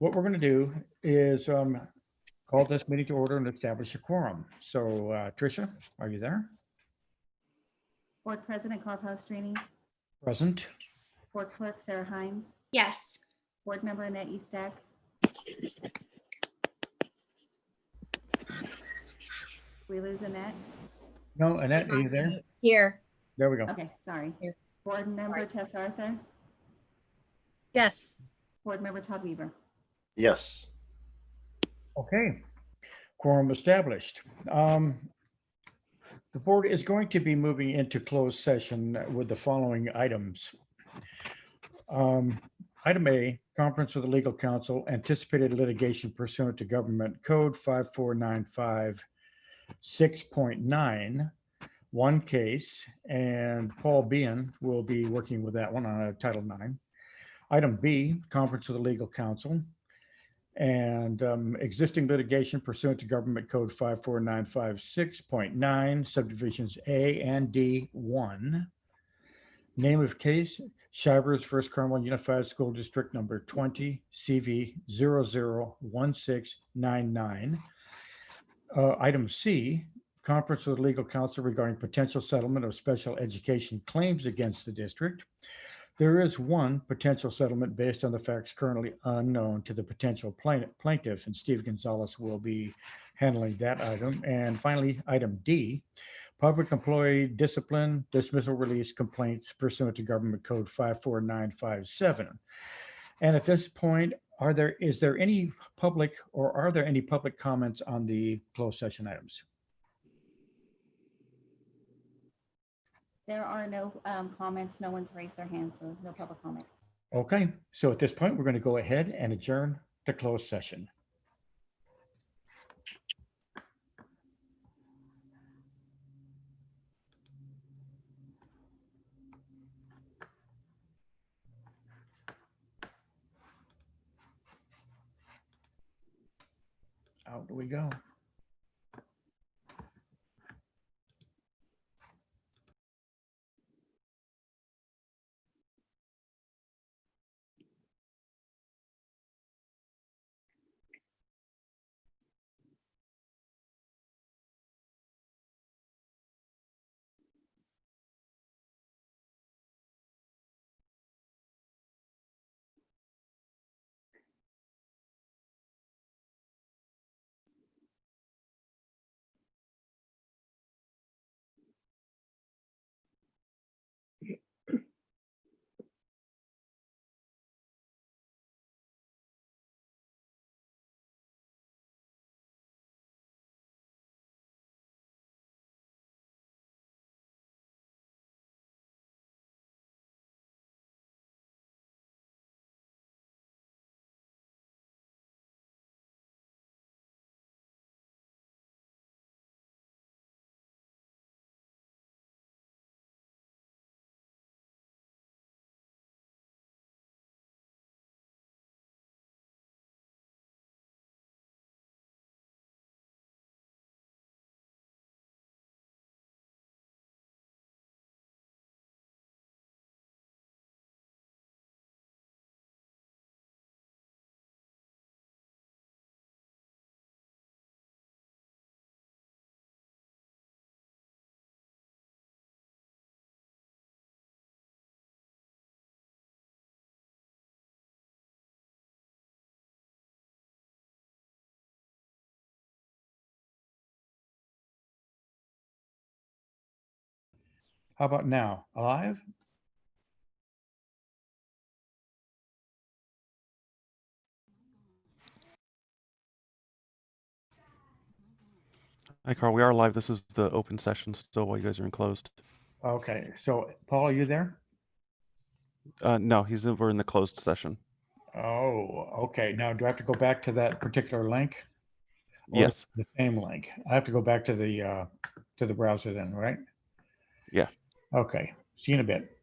what we're going to do is call this meeting to order and establish a quorum. So, Trisha, are you there? Board President Carl Palestrini, Present. Board Clerk Sarah Hines, Yes. Board Member Annette Eastak, we lose Annette? No, Annette, are you there? Here. There we go. Okay, sorry. Here. Board Member Tess Arthur, Yes. Board Member Todd Weaver. Yes. Okay, quorum established. The board is going to be moving into closed session with the following items. Item A, conference with the legal counsel, anticipated litigation pursuant to Government Code 5495 6.9, one case, and Paul Bean will be working with that one on Title IX. Item B, conference with the legal counsel, and existing litigation pursuant to Government Code 54956.9, subdivisions A and D1. Name of case, Shivers First Carmel Unified School District number 20 CV 001699. Item C, conference with legal counsel regarding potential settlement of special education claims against the district. There is one potential settlement based on the facts currently unknown to the potential plaintiff, and Steve Gonzalez will be handling that item. And finally, item D, public employee discipline, dismissal, release complaints pursuant to Government Code 54957. And at this point, are there any public comments on the closed session items? There are no comments. No one's raised their hand, so no public comment. Okay, so at this point, we're going to go ahead and adjourn to closed session. Out we go. How about now? Alive? Hi, Carl. We are live. This is the open session still while you guys are in closed. Okay, so Paul, are you there? No, we're in the closed session. Oh, okay. Now, do I have to go back to that particular link? Or Yes. the same link? I have to go back to the browser then, right? Yeah. Okay. See you in a bit.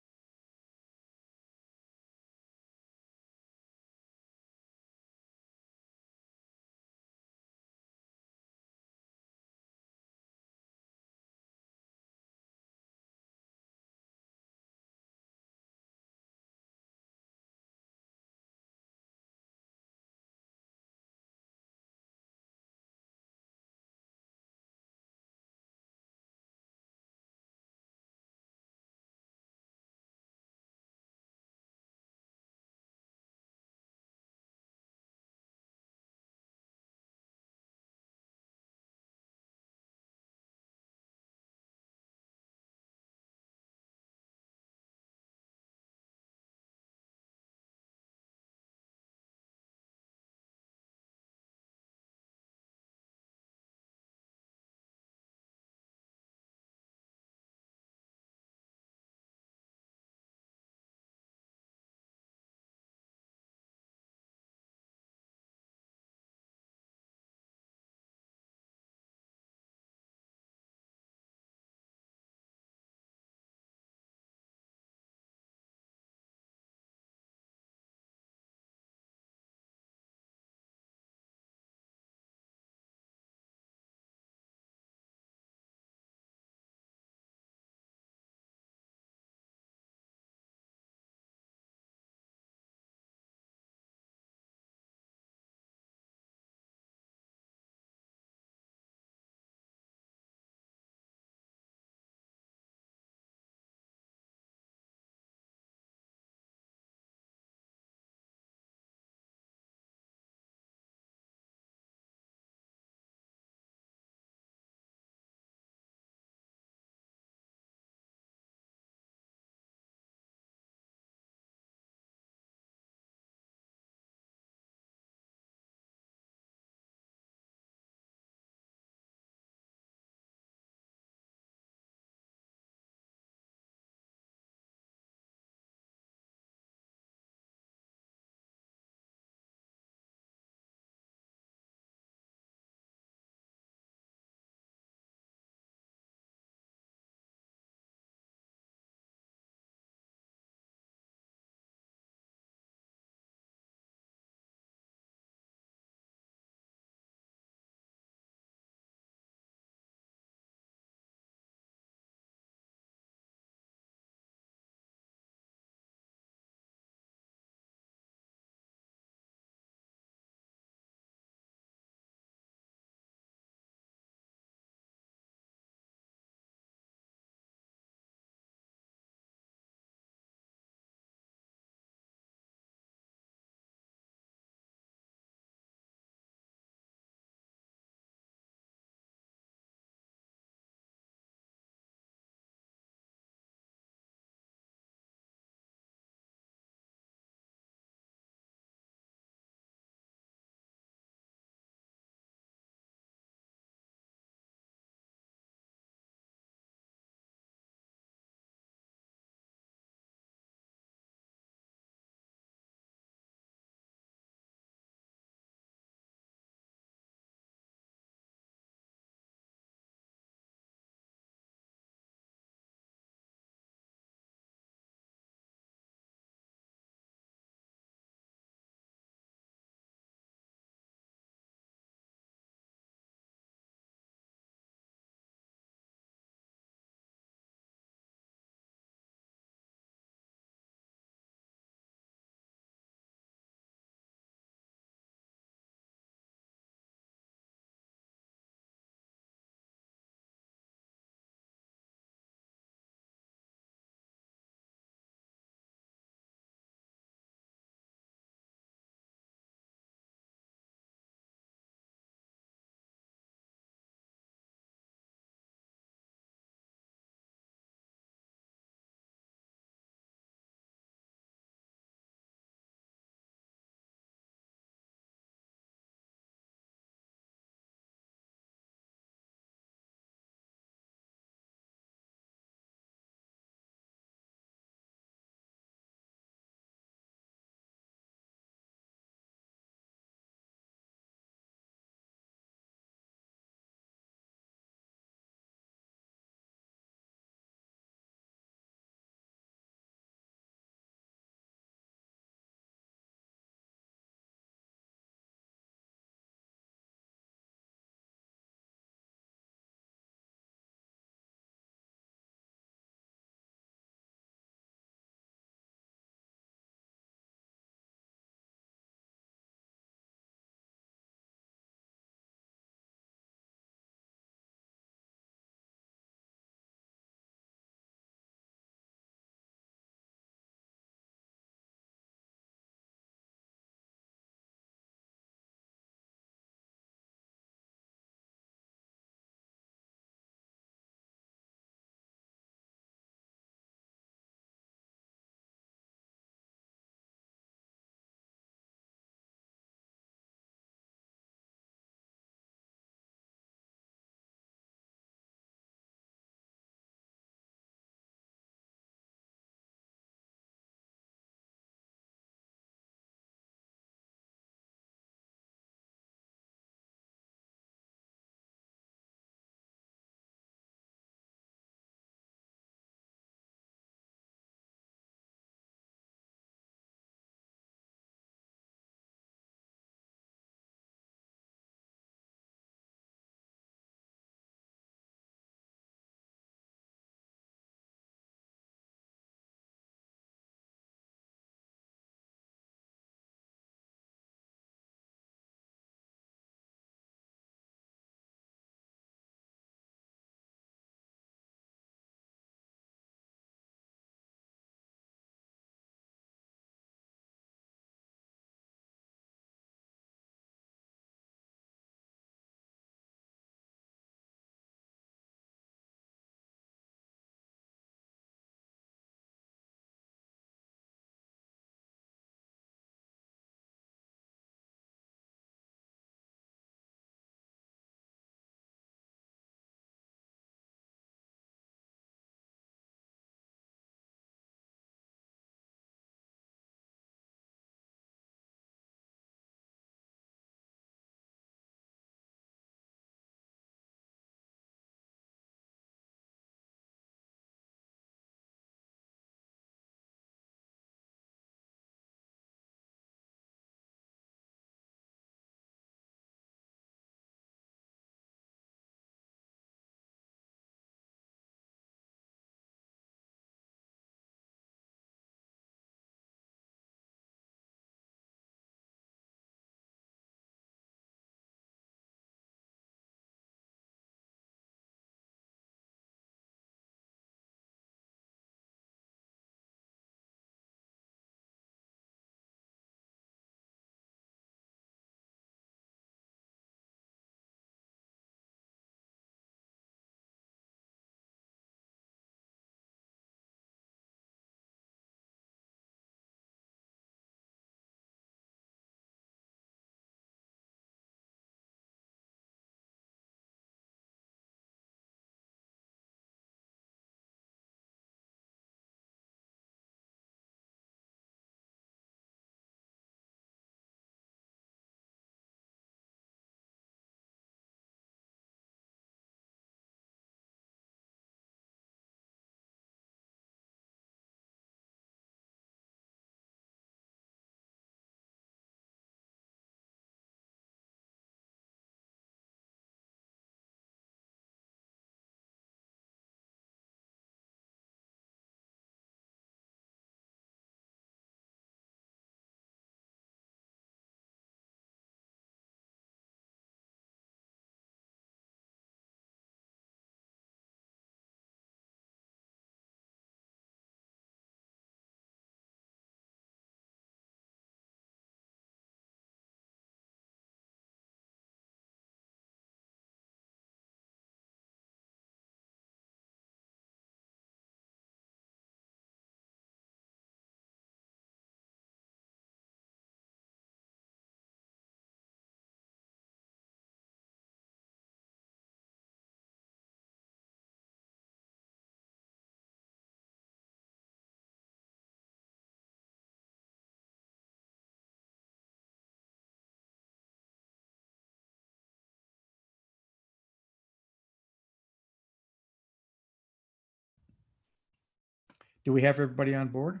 Do we have everybody on board?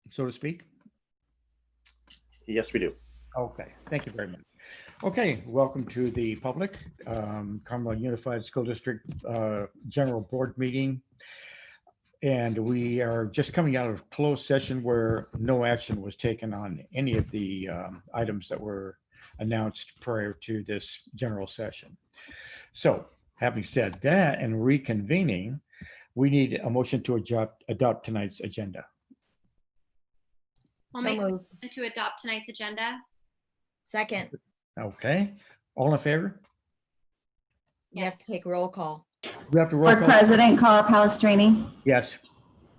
So to speak? Yes, we do. Okay, thank you very much. Okay, welcome to the public Carmel Unified School District General Board meeting. And we are just coming out of closed session where no action was taken on any of the items that were announced prior to this general session. So having said that and reconvening, we need a motion to adopt tonight's agenda. I'll So make a moved. motion to adopt tonight's agenda. Second, Okay, all in favor? we have to take roll call. We have to roll Board call? President Carl Palestrini, Yes.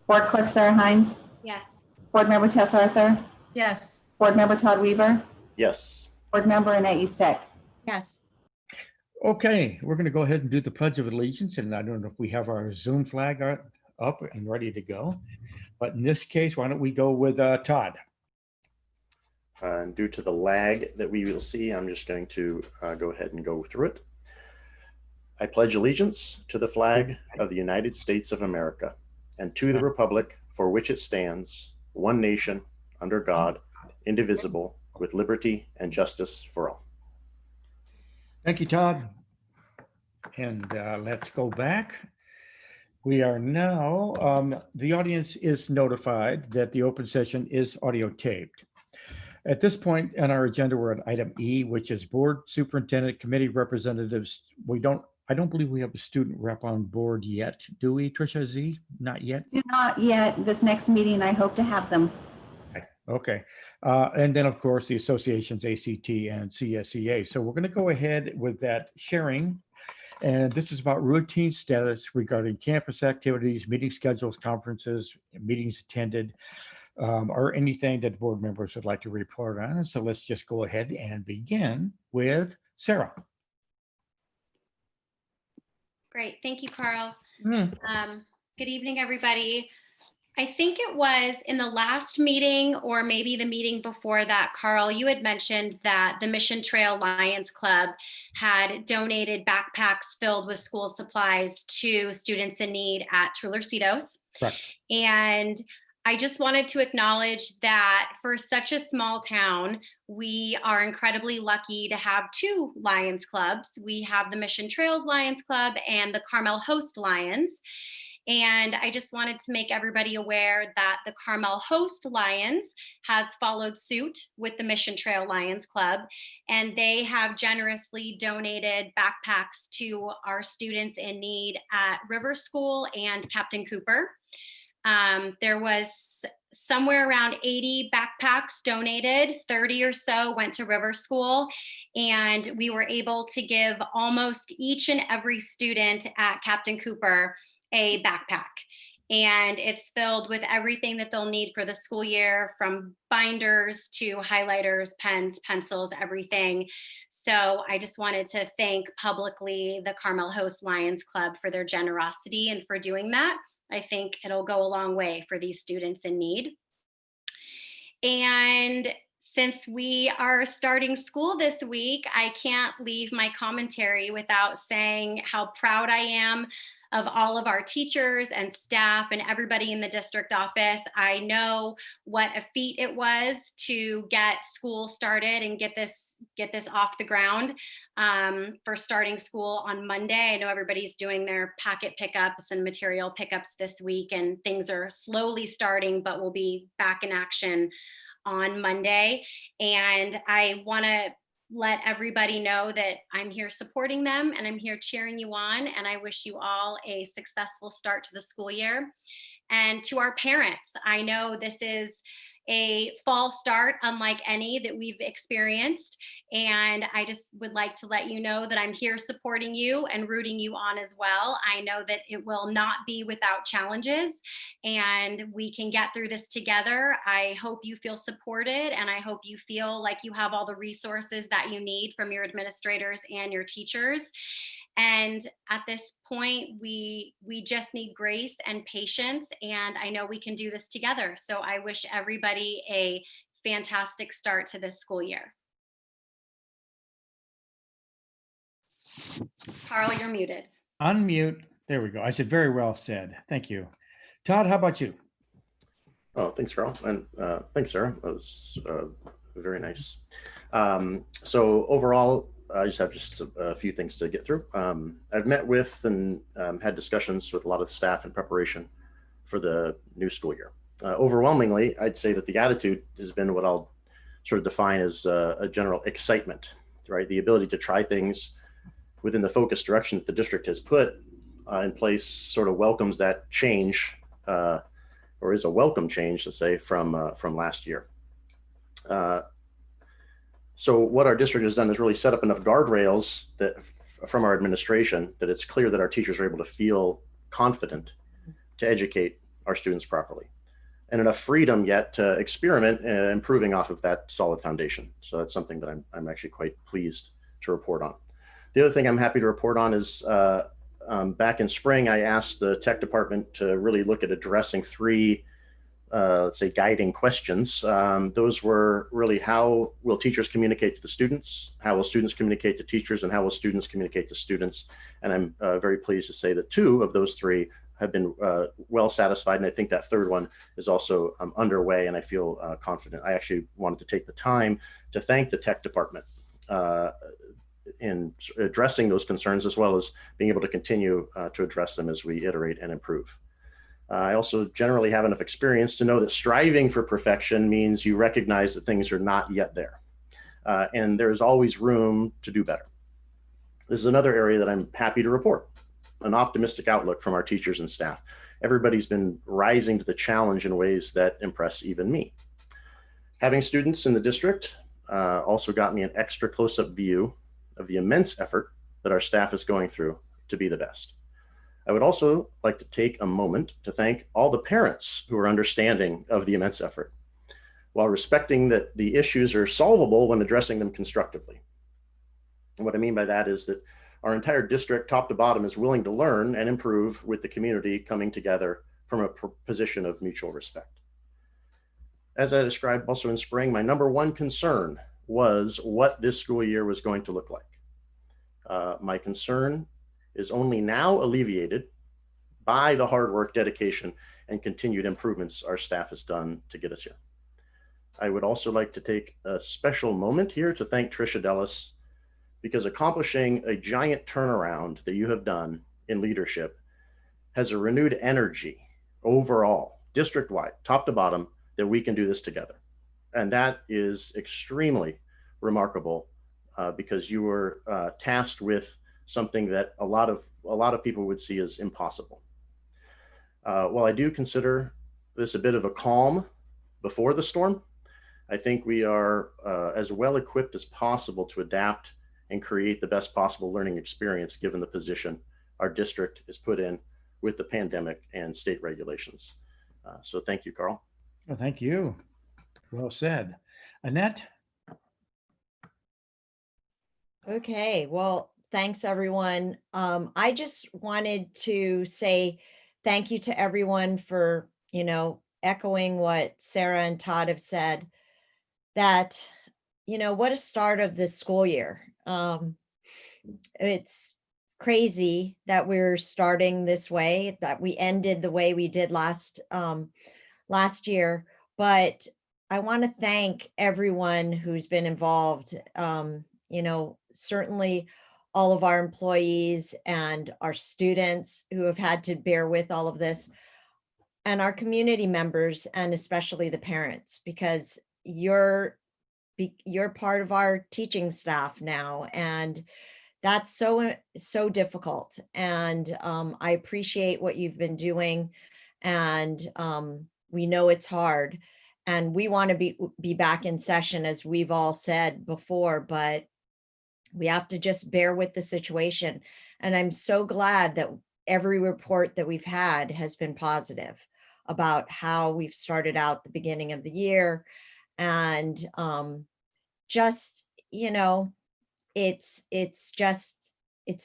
Board Clerk Sarah Hines, Yes. Board Member Tess Arthur, Yes. Board Member Todd Weaver, Yes. Board Member Annette Eastek. Yes. Okay, we're going to go ahead and do the Pledge of Allegiance, and I don't know if we have our Zoom flag up and ready to go, but in this case, why don't we go with Todd? And due to the lag that we will see, I'm just going to go ahead and go through it. I pledge allegiance to the flag of the United States of America and to the republic for which it stands, one nation, under God, indivisible, with liberty and justice for all. Thank you, Todd. And let's go back. We are now, the audience is notified that the open session is audio taped. At this point in our agenda, we're at item E, which is board superintendent committee representatives. I don't believe we have a student rep on board yet. Do we, Trisha Z? Not yet? Do not yet. This next meeting, I hope to have them. Okay. And then, of course, the associations, ACT and CSEA. So we're going to go ahead with that sharing. And this is about routine status regarding campus activities, meeting schedules, conferences, meetings attended, or anything that board members would like to report on. So let's just go ahead and begin with Sarah. Great. Thank you, Carl. Hmm. Good evening, everybody. I think it was in the last meeting or maybe the meeting before that, Carl, you had mentioned that the Mission Trail Lions Club had donated backpacks filled with school supplies to students in need at Trulercitos. Correct. And I just wanted to acknowledge that for such a small town, we are incredibly lucky to have two Lions clubs. We have the Mission Trails Lions Club and the Carmel Host Lions. And I just wanted to make everybody aware that the Carmel Host Lions has followed suit with the Mission Trail Lions Club, and they have generously donated backpacks to our students in need at River School and Captain Cooper. There was somewhere around 80 backpacks donated, 30 or so went to River School, and we were able to give almost each and every student at Captain Cooper a backpack. And it's filled with everything that they'll need for the school year, from binders to highlighters, pens, pencils, everything. So I just wanted to thank publicly the Carmel Host Lions Club for their generosity and for doing that. I think it'll go a long way for these students in need. And since we are starting school this week, I can't leave my commentary without saying how proud I am of all of our teachers and staff and everybody in the district office. I know what a feat it was to get school started and get this off the ground for starting school on Monday. I know everybody's doing their packet pickups and material pickups this week, and things are slowly starting, but we'll be back in action on Monday. And I want to let everybody know that I'm here supporting them and I'm here cheering you on. And I wish you all a successful start to the school year. And to our parents, I know this is a fall start unlike any that we've experienced. And I just would like to let you know that I'm here supporting you and rooting you on as well. I know that it will not be without challenges, and we can get through this together. I hope you feel supported, and I hope you feel like you have all the resources that you need from your administrators and your teachers. And at this point, we just need grace and patience, and I know we can do this together. So I wish everybody a fantastic start to this school year. Carl, you're muted. Unmute. There we go. I said very well said. Thank you. Todd, how about you? Oh, thanks, Carl. And thanks, Sarah. That was very nice. So overall, I just have a few things to get through. I've met with and had discussions with a lot of the staff in preparation for the new school year. Overwhelmingly, I'd say that the attitude has been what I'll sort of define as a general excitement, right? The ability to try things within the focused direction that the district has put in place sort of welcomes that change, or is a welcome change, to say, from last year. So what our district has done is really set up enough guardrails that from our administration that it's clear that our teachers are able to feel confident to educate our students properly, and enough freedom yet to experiment improving off of that solid foundation. So that's something that I'm actually quite pleased to report on. The other thing I'm happy to report on is back in spring, I asked the tech department to really look at addressing three, let's say, guiding questions. Those were really, how will teachers communicate to the students? How will students communicate to teachers? And how will students communicate to students? And I'm very pleased to say that two of those three have been well satisfied. And I think that third one is also underway, and I feel confident. I actually wanted to take the time to thank the tech department in addressing those concerns, as well as being able to continue to address them as we iterate and improve. I also generally have enough experience to know that striving for perfection means you recognize that things are not yet there. And there's always room to do better. This is another area that I'm happy to report an optimistic outlook from our teachers and staff. Everybody's been rising to the challenge in ways that impress even me. Having students in the district also got me an extra close-up view of the immense effort that our staff is going through to be the best. I would also like to take a moment to thank all the parents who are understanding of the immense effort, while respecting that the issues are solvable when addressing them constructively. And what I mean by that is that our entire district, top to bottom, is willing to learn and improve, with the community coming together from a position of mutual respect. As I described also in spring, my number one concern was what this school year was going to look like. My concern is only now alleviated by the hard work, dedication, and continued improvements our staff has done to get us here. I would also like to take a special moment here to thank Trisha Dellis, because accomplishing a giant turnaround that you have done in leadership has a renewed energy overall, district-wide, top to bottom, that we can do this together. And that is extremely remarkable because you were tasked with something that a lot of people would see as impossible. While I do consider this a bit of a calm before the storm, I think we are as well equipped as possible to adapt and create the best possible learning experience given the position our district is put in with the pandemic and state regulations. So thank you, Carl. Well, thank you. Well said. Annette? Okay, well, thanks everyone. I just wanted to say thank you to everyone for, echoing what Sarah and Todd have said, that, what a start of this school year. It's crazy that we're starting this way, that we ended the way we did last year, but I want to thank everyone who's been involved. Certainly all of our employees and our students who have had to bear with all of this, and our community members, and especially the parents, because you're part of our teaching staff now, and that's so difficult. And I appreciate what you've been doing, and we know it's hard, and we want to be back in session, as we've all said before, but we have to just bear with the situation. And I'm so glad that every report that we've had has been positive about how we've started out the beginning of the year. And it's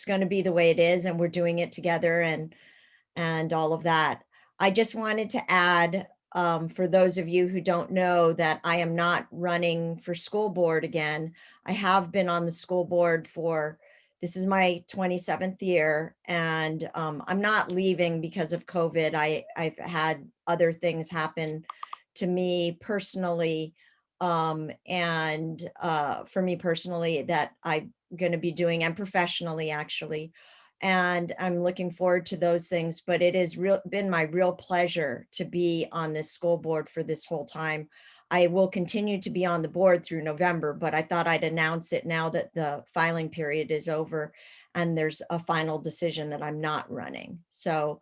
going to be the way it is, and we're doing it together, and all of that. I just wanted to add, for those of you who don't know, that I am not running for school board again. I have been on the school board for This is my 27th year, and I'm not leaving because of COVID. I've had other things happen to me personally, and for me personally that I'm going to be doing, and professionally actually. And I'm looking forward to those things, but it has been my real pleasure to be on this school board for this whole time. I will continue to be on the board through November, but I thought I'd announce it now that the filing period is over and there's a final decision that I'm not running. So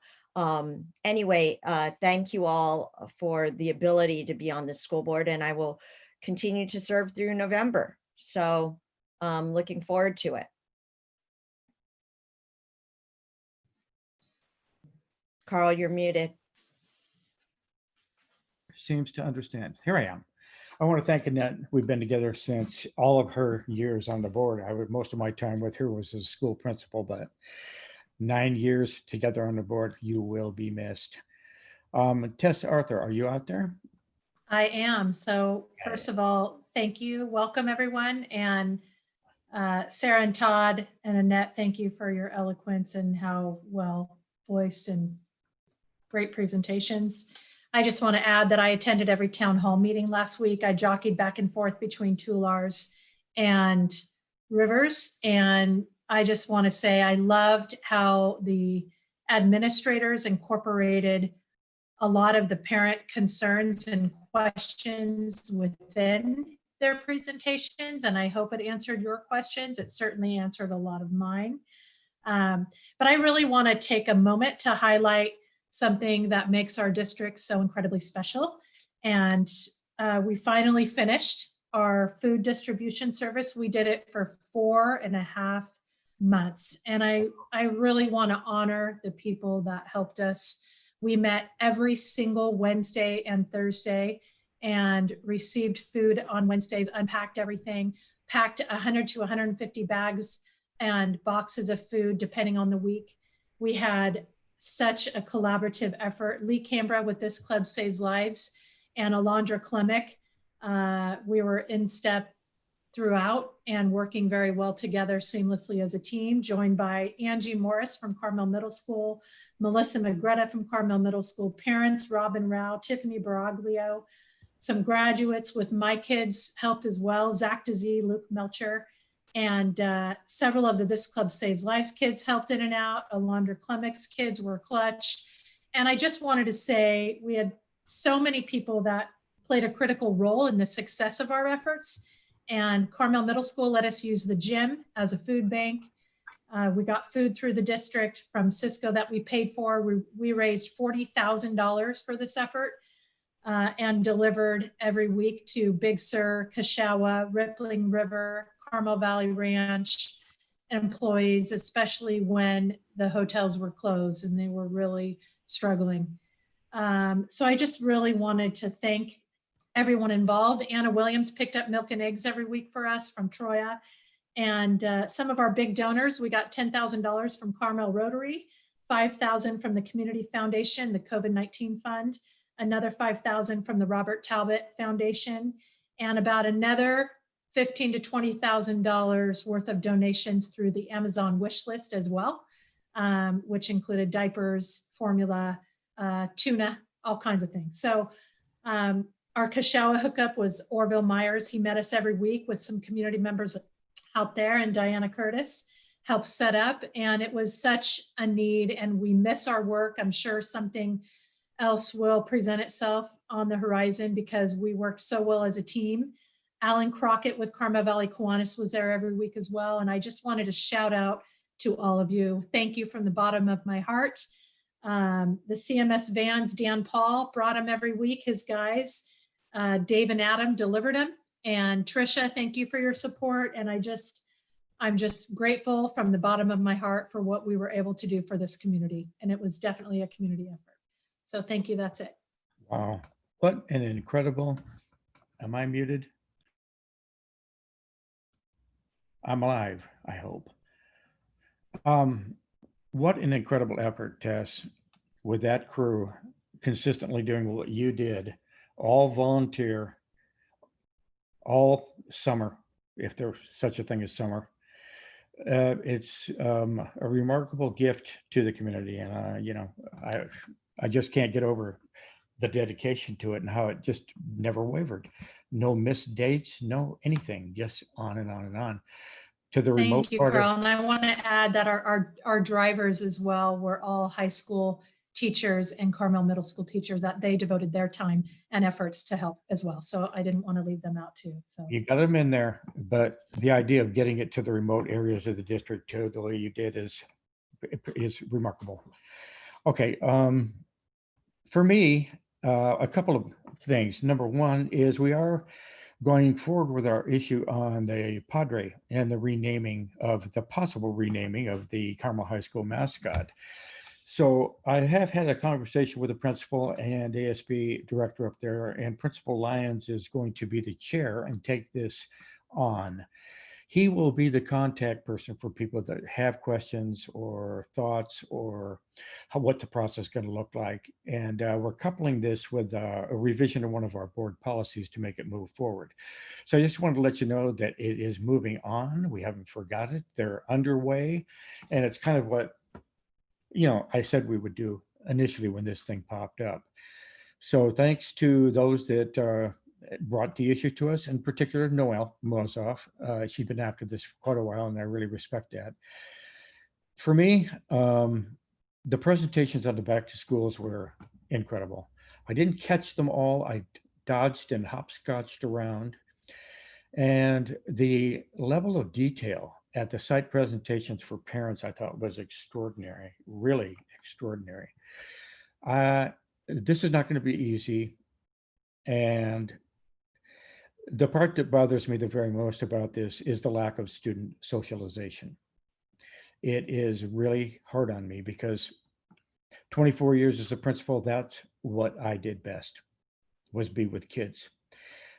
anyway, thank you all for the ability to be on the school board, and I will continue to serve through November. So looking forward to it. Carl, you're muted. Seems to understand. Here I am. I want to thank Annette. We've been together since all of her years on the board. Most of my time with her was as school principal, but 9 years together on the board. You will be missed. Tess Arthur, are you out there? I am. So first of all, thank you. Welcome, everyone. And Sarah and Todd and Annette, thank you for your eloquence and how well voiced and great presentations. I just want to add that I attended every town hall meeting last week. I jockeyed back and forth between Tulars and Rivers. And I just want to say I loved how the administrators incorporated a lot of the parent concerns and questions within their presentations. And I hope it answered your questions. It certainly answered a lot of mine. But I really want to take a moment to highlight something that makes our district so incredibly special. And we finally finished our food distribution service. We did it for 4.5 months. And I really want to honor the people that helped us. We met every single Wednesday and Thursday and received food on Wednesdays, unpacked everything, packed 100 to 150 bags and boxes of food, depending on the week. We had such a collaborative effort. Lee Canberra with This Club Saves Lives and Alondra Klemick. We were in step throughout and working very well together seamlessly as a team, joined by Angie Morris from Carmel Middle School, Melissa Magretta from Carmel Middle School, parents, Robin Rao, Tiffany Baraglio, some graduates with my kids helped as well, Zach DeZ, Luke Melcher, and several of the This Club Saves Lives kids helped in and out. Alondra Klemick's kids were clutch. And I just wanted to say we had so many people that played a critical role in the success of our efforts. And Carmel Middle School let us use the gym as a food bank. We got food through the district from Cisco that we paid for. We raised $40,000 for this effort and delivered every week to Big Sur, Kashawa, Rippling River, Carmel Valley Ranch employees, especially when the hotels were closed and they were really struggling. So I just really wanted to thank everyone involved. Anna Williams picked up milk and eggs every week for us from Troya. And some of our big donors, we got $10,000 from Carmel Rotary, $5,000 from the Community Foundation, the COVID-19 fund, another $5,000 from the Robert Talbot Foundation, and about another $15,000 to $20,000 worth of donations through the Amazon wish list as well, which included diapers, formula, tuna, all kinds of things. So our Kashawa hookup was Orville Myers. He met us every week with some community members out there, and Diana Curtis helped set up. And it was such a need, and we miss our work. I'm sure something else will present itself on the horizon because we worked so well as a team. Alan Crockett with Carmel Valley Kiwanis was there every week as well. And I just wanted to shout out to all of you. Thank you from the bottom of my heart. The CMS vans, Dan Paul brought them every week, his guys. Dave and Adam delivered them. And Trisha, thank you for your support. And I'm just grateful from the bottom of my heart for what we were able to do for this community. And it was definitely a community effort. So thank you, that's it. Wow, what an incredible, am I muted? I'm alive, I hope. What an incredible effort, Tess, with that crew consistently doing what you did, all volunteer, all summer, if there's such a thing as summer. It's a remarkable gift to the community, and I just can't get over the dedication to it and how it just never wavered. No missed dates, no anything, just on and on and on. To the remote Thank you, part of Carl. And I want to add that our drivers as well were all high school teachers and Carmel Middle School teachers, that they devoted their time and efforts to help as well. So I didn't want to leave them out too. So you got them in there, but the idea of getting it to the remote areas of the district too, the way you did is remarkable. Okay, for me, a couple of things. Number one is we are going forward with our issue on the Padre and the possible renaming of the Carmel High School mascot. So I have had a conversation with the principal and ASB director up there, and Principal Lyons is going to be the chair and take this on. He will be the contact person for people that have questions or thoughts or what the process is going to look like. And we're coupling this with a revision of one of our board policies to make it move forward. So I just wanted to let you know that it is moving on. We haven't forgot it. They're underway. And it's kind of what, I said we would do initially when this thing popped up. So thanks to those that brought the issue to us, in particular, Noelle Mozoff. She's been after this for quite a while, and I really respect that. For me, the presentations on the back to schools were incredible. I didn't catch them all. I dodged and hopscotched around. And the level of detail at the site presentations for parents, I thought was extraordinary, really extraordinary. This is not going to be easy. And the part that bothers me the very most about this is the lack of student socialization. It is really hard on me because 24 years as a principal, that's what I did best, was be with kids.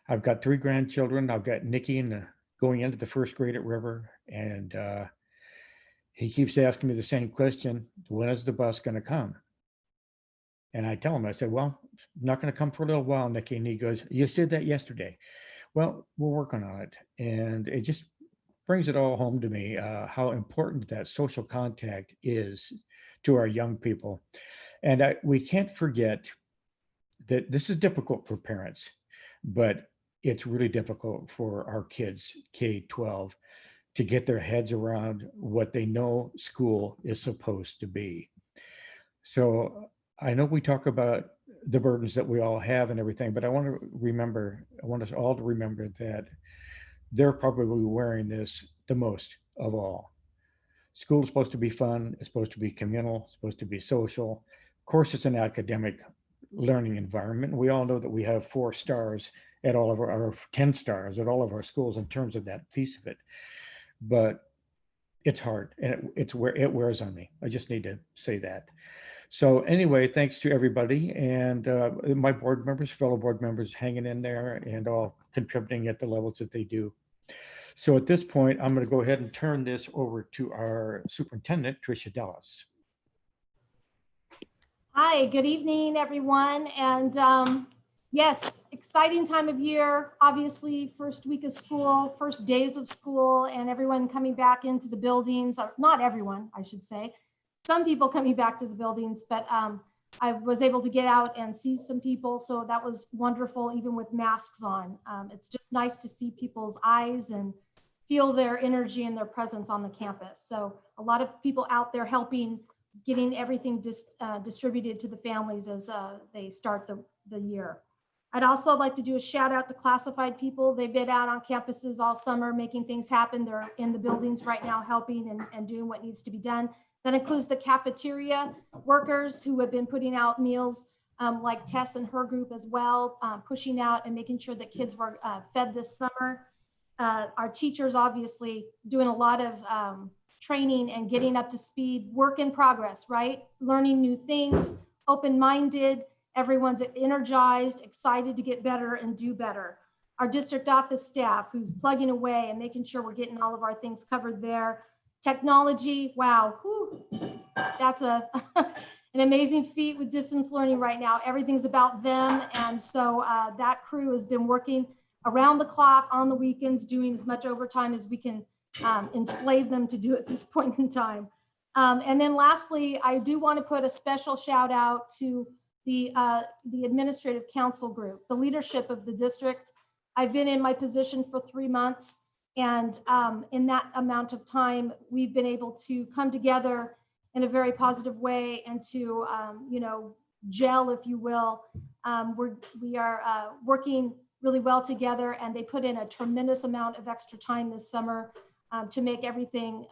I've got 3 grandchildren. I've got Nikki going into the 1st grade at River, and he keeps asking me the same question: when is the bus going to come? And I tell him, I said, well, it's not going to come for a little while, Nikki. And he goes, you said that yesterday. Well, we're working on it. And it just brings it all home to me, how important that social contact is to our young people. And we can't forget that this is difficult for parents, but it's really difficult for our kids, K-12, to get their heads around what they know school is supposed to be. So I know we talk about the burdens that we all have and everything, but I want us all to remember that they're probably wearing this the most of all. School is supposed to be fun. It's supposed to be communal. It's supposed to be social. Of course, it's an academic learning environment. We all know that we have 4 stars at all of our 10 stars at all of our schools in terms of that piece of it. But it's hard, and it wears on me. I just need to say that. So anyway, thanks to everybody and my board members, fellow board members hanging in there and all contributing at the levels that they do. So at this point, I'm going to go ahead and turn this over to our superintendent, Trisha Dallas. Hi, good evening, everyone. And yes, exciting time of year, obviously, first week of school, first days of school, and everyone coming back into the buildings, or not everyone, I should say. Some people coming back to the buildings, but I was able to get out and see some people. So that was wonderful, even with masks on. It's just nice to see people's eyes and feel their energy and their presence on the campus. So a lot of people out there helping, getting everything distributed to the families as they start the year. I'd also like to do a shout out to classified people. They've been out on campuses all summer, making things happen. They're in the buildings right now, helping and doing what needs to be done. That includes the cafeteria workers who have been putting out meals, like Tess and her group as well, pushing out and making sure that kids were fed this summer. Our teachers obviously doing a lot of training and getting up to speed, work in progress, right? Learning new things, open-minded, everyone's energized, excited to get better and do better. Our district office staff who's plugging away and making sure we're getting all of our things covered there. Technology, wow, whew, that's an amazing feat with distance learning right now. Everything's about them. And so that crew has been working around the clock on the weekends, doing as much overtime as we can enslave them to do at this point in time. And then lastly, I do want to put a special shout out to the administrative council group, the leadership of the district. I've been in my position for 3 months, and in that amount of time, we've been able to come together in a very positive way and to, gel, if you will. We are working really well together, and they put in a tremendous amount of extra time this summer to make everything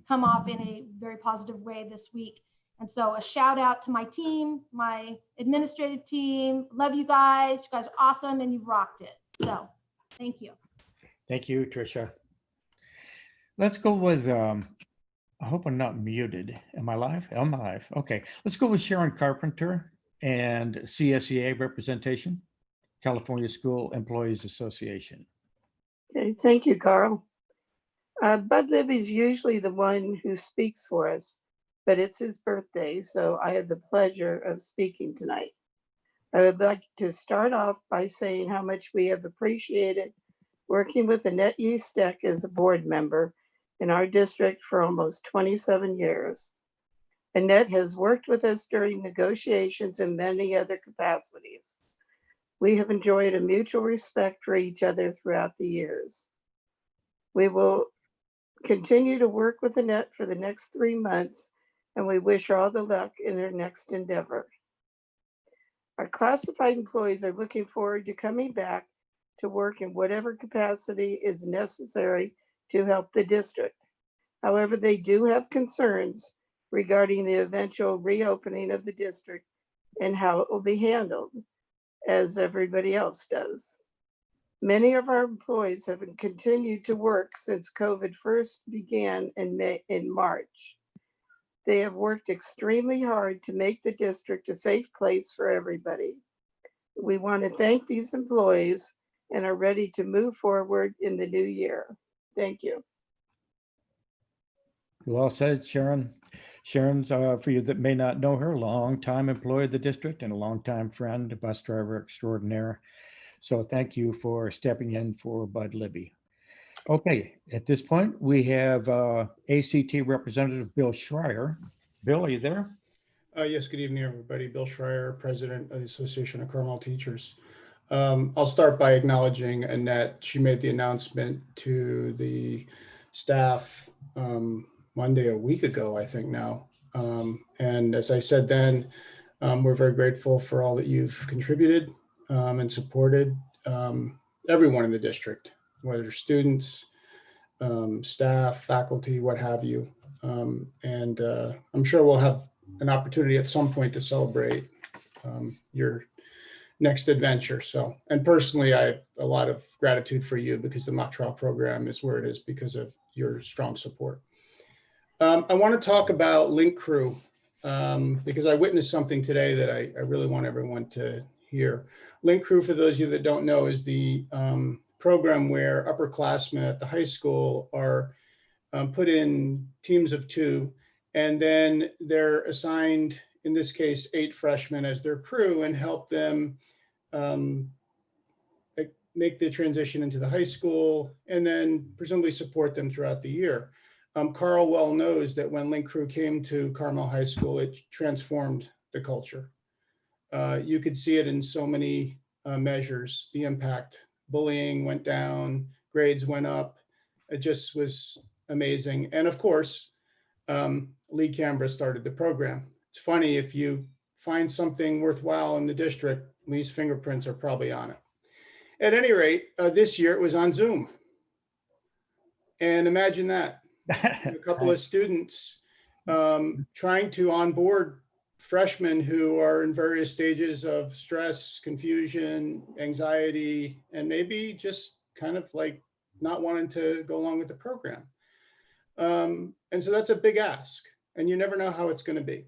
come off in a very positive way this week. And so a shout out to my team, my administrative team. Love you guys. You guys are awesome and you've rocked it. So thank you. Thank you, Trisha. Let's go with, I hope I'm not muted. Am I live? I'm live. Okay. Let's go with Sharon Carpenter and CSEA representation, California School Employees Association. Okay, thank you, Carl. Bud Libby's usually the one who speaks for us, but it's his birthday, so I have the pleasure of speaking tonight. I would like to start off by saying how much we have appreciated working with Annette Ustek as a board member in our district for almost 27 years. Annette has worked with us during negotiations in many other capacities. We have enjoyed a mutual respect for each other throughout the years. We will continue to work with Annette for the next 3 months, and we wish her all the luck in her next endeavor. Our classified employees are looking forward to coming back to work in whatever capacity is necessary to help the district. However, they do have concerns regarding the eventual reopening of the district and how it will be handled, as everybody else does. Many of our employees have continued to work since COVID first began in March. They have worked extremely hard to make the district a safe place for everybody. We want to thank these employees and are ready to move forward in the new year. Thank you. Well said, Sharon. Sharon's, for you that may not know her, longtime employee of the district and a longtime friend, a bus driver extraordinaire. So thank you for stepping in for Bud Libby. Okay, at this point, we have ACT Representative Bill Schreier. Bill, are you there? Yes, good evening, everybody. Bill Schreier, President of the Association of Carmel Teachers. I'll start by acknowledging Annette. She made the announcement to the staff Monday, a week ago, I think now. And as I said then, we're very grateful for all that you've contributed and supported everyone in the district, whether students, staff, faculty, what have you. And I'm sure we'll have an opportunity at some point to celebrate your next adventure. So, and personally, I have a lot of gratitude for you because the mock trial program is where it is because of your strong support. I want to talk about Link Crew because I witnessed something today that I really want everyone to hear. Link Crew, for those of you that don't know, is the program where upperclassmen at the high school are put in teams of 2, and then they're assigned, in this case, 8 freshmen as their crew and help them make the transition into the high school and then presumably support them throughout the year. Carl well knows that when Link Crew came to Carmel High School, it transformed the culture. You could see it in so many measures, the impact. Bullying went down, grades went up. It just was amazing. And of course, Lee Canberra started the program. It's funny, if you find something worthwhile in the district, Lee's fingerprints are probably on it. At any rate, this year it was on Zoom. And imagine that, a couple of students trying to onboard freshmen who are in various stages of stress, confusion, anxiety, and maybe just kind of like not wanting to go along with the program. And so that's a big ask, and you never know how it's going to be.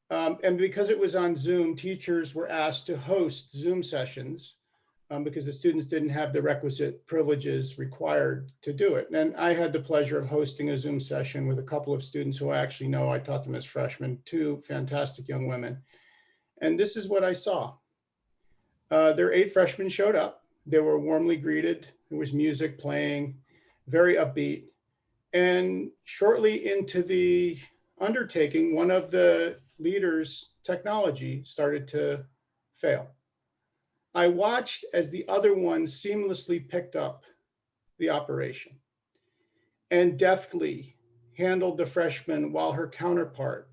And because it was on Zoom, teachers were asked to host Zoom sessions because the students didn't have the requisite privileges required to do it. And I had the pleasure of hosting a Zoom session with a couple of students who I actually know. I taught them as freshmen, 2 fantastic young women. And this is what I saw. Their 8 freshmen showed up. They were warmly greeted. There was music playing, very upbeat. And shortly into the undertaking, one of the leaders' technology started to fail. I watched as the other one seamlessly picked up the operation and deftly handled the freshman while her counterpart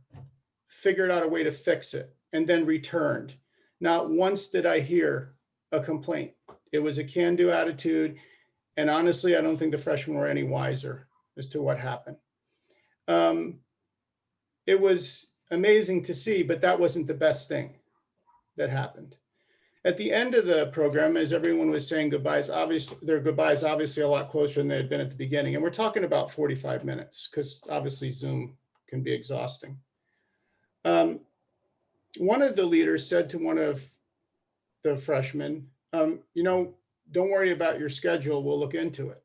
figured out a way to fix it and then returned. Not once did I hear a complaint. It was a can-do attitude. And honestly, I don't think the freshmen were any wiser as to what happened. It was amazing to see, but that wasn't the best thing that happened. At the end of the program, as everyone was saying goodbyes, obviously their goodbyes obviously a lot closer than they had been at the beginning. And we're talking about 45 minutes because obviously Zoom can be exhausting. One of the leaders said to one of the freshmen, you know, don't worry about your schedule, we'll look into it.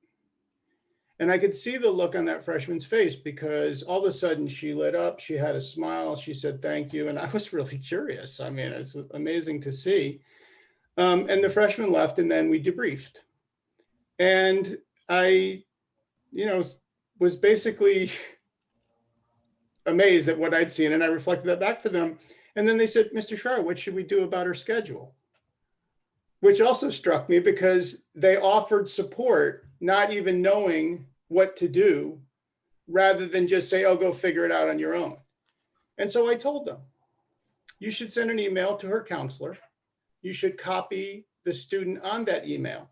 And I could see the look on that freshman's face because all of a sudden she lit up, she had a smile, she said, thank you. And I was really curious. I mean, it's amazing to see. And the freshman left and then we debriefed. And I, you know, was basically amazed at what I'd seen. And I reflected that back for them. And then they said, Mr. Schreier, what should we do about her schedule? Which also struck me because they offered support, not even knowing what to do, rather than just say, oh, go figure it out on your own. And so I told them, you should send an email to her counselor. You should copy the student on that email.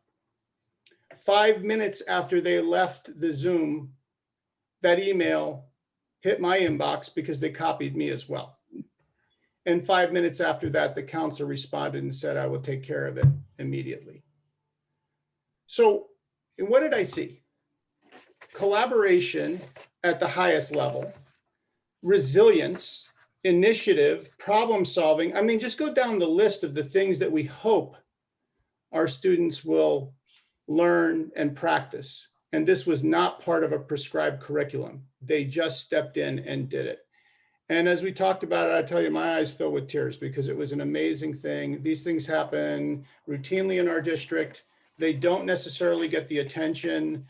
5 minutes after they left the Zoom, that email hit my inbox because they copied me as well. And 5 minutes after that, the counselor responded and said, I will take care of it immediately. So what did I see? Collaboration at the highest level, resilience, initiative, problem solving. I mean, just go down the list of the things that we hope our students will learn and practice. And this was not part of a prescribed curriculum. They just stepped in and did it. And as we talked about it, I tell you, my eyes fill with tears because it was an amazing thing. These things happen routinely in our district. They don't necessarily get the attention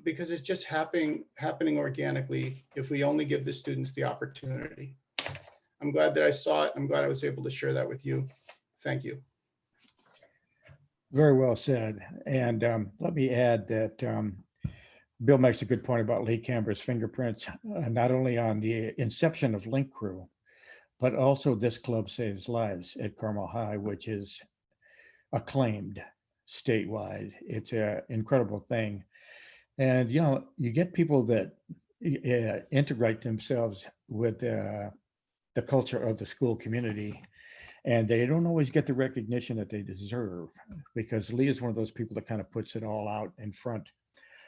because it's just happening organically if we only give the students the opportunity. I'm glad that I saw it. I'm glad I was able to share that with you. Thank you. Very well said. And let me add that Bill makes a good point about Lee Camber's fingerprints, not only on the inception of Link Crew, but also this club saves lives at Carmel High, which is acclaimed statewide. It's an incredible thing. And, you know, you get people that integrate themselves with the culture of the school community, and they don't always get the recognition that they deserve, because Lee is one of those people that kind of puts it all out in front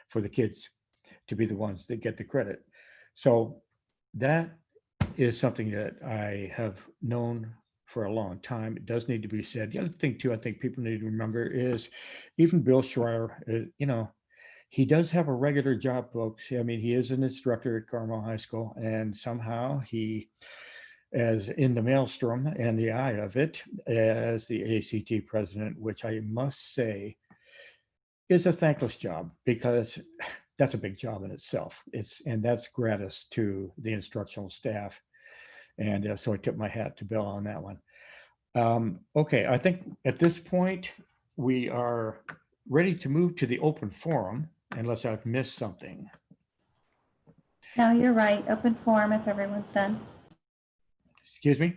for the kids to be the ones that get the credit. So that is something that I have known for a long time. It does need to be said. The other thing too, I think people need to remember is even Bill Schreier, you know, he does have a regular job, folks. I mean, he is an instructor at Carmel High School, and somehow he, as in the maelstrom and the eye of it, as the ACT president, which I must say is a thankless job, because that's a big job in itself. And that's gratis to the instructional staff. And so I tip my hat to Bill on that one. Okay, I think at this point, we are ready to move to the open forum, unless I've missed something. No, you're right. Open forum if everyone's done. Excuse me?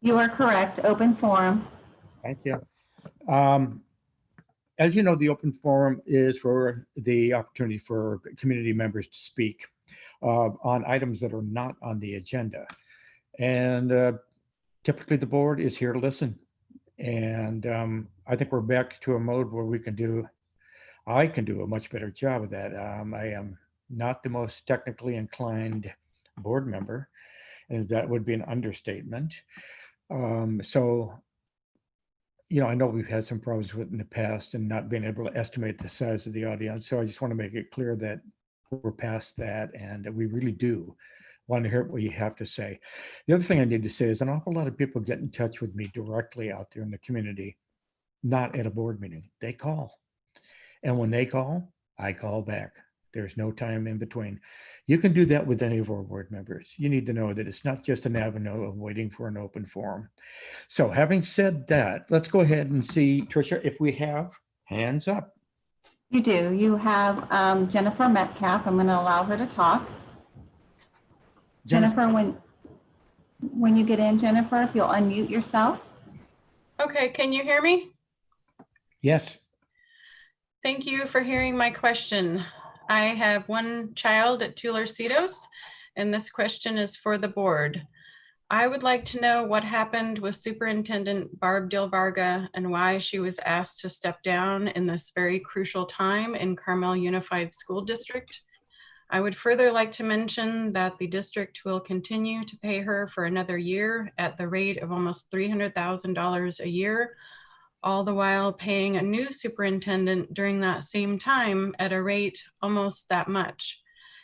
You are correct. Open forum. Thank you. As you know, the open forum is for the opportunity for community members to speak on items that are not on the agenda. And typically the board is here to listen. And I think we're back to a mode where I can do a much better job of that. I am not the most technically inclined board member, and that would be an understatement. So, you know, I know we've had some problems with in the past and not being able to estimate the size of the audience. So I just want to make it clear that we're past that, and we really do want to hear what you have to say. The other thing I need to say is an awful lot of people get in touch with me directly out there in the community, not at a board meeting. They call. And when they call, I call back. There's no time in between. You can do that with any of our board members. You need to know that it's not just an avenue of waiting for an open forum. So having said that, let's go ahead and see, Trisha, if we have hands up. You do. You have Jennifer Metcalf. I'm going to allow her to talk. Jennifer, when you get in, Jennifer, if you'll unmute yourself. Okay, can you hear me? Yes. Thank you for hearing my question. I have one child at Tularcitos, and this question is for the board. I would like to know what happened with Superintendent Barb Dilvarga and why she was asked to step down in this very crucial time in Carmel Unified School District. I would further like to mention that the district will continue to pay her for another year at the rate of almost $300,000 a year, all the while paying a new superintendent during that same time at a rate almost that much.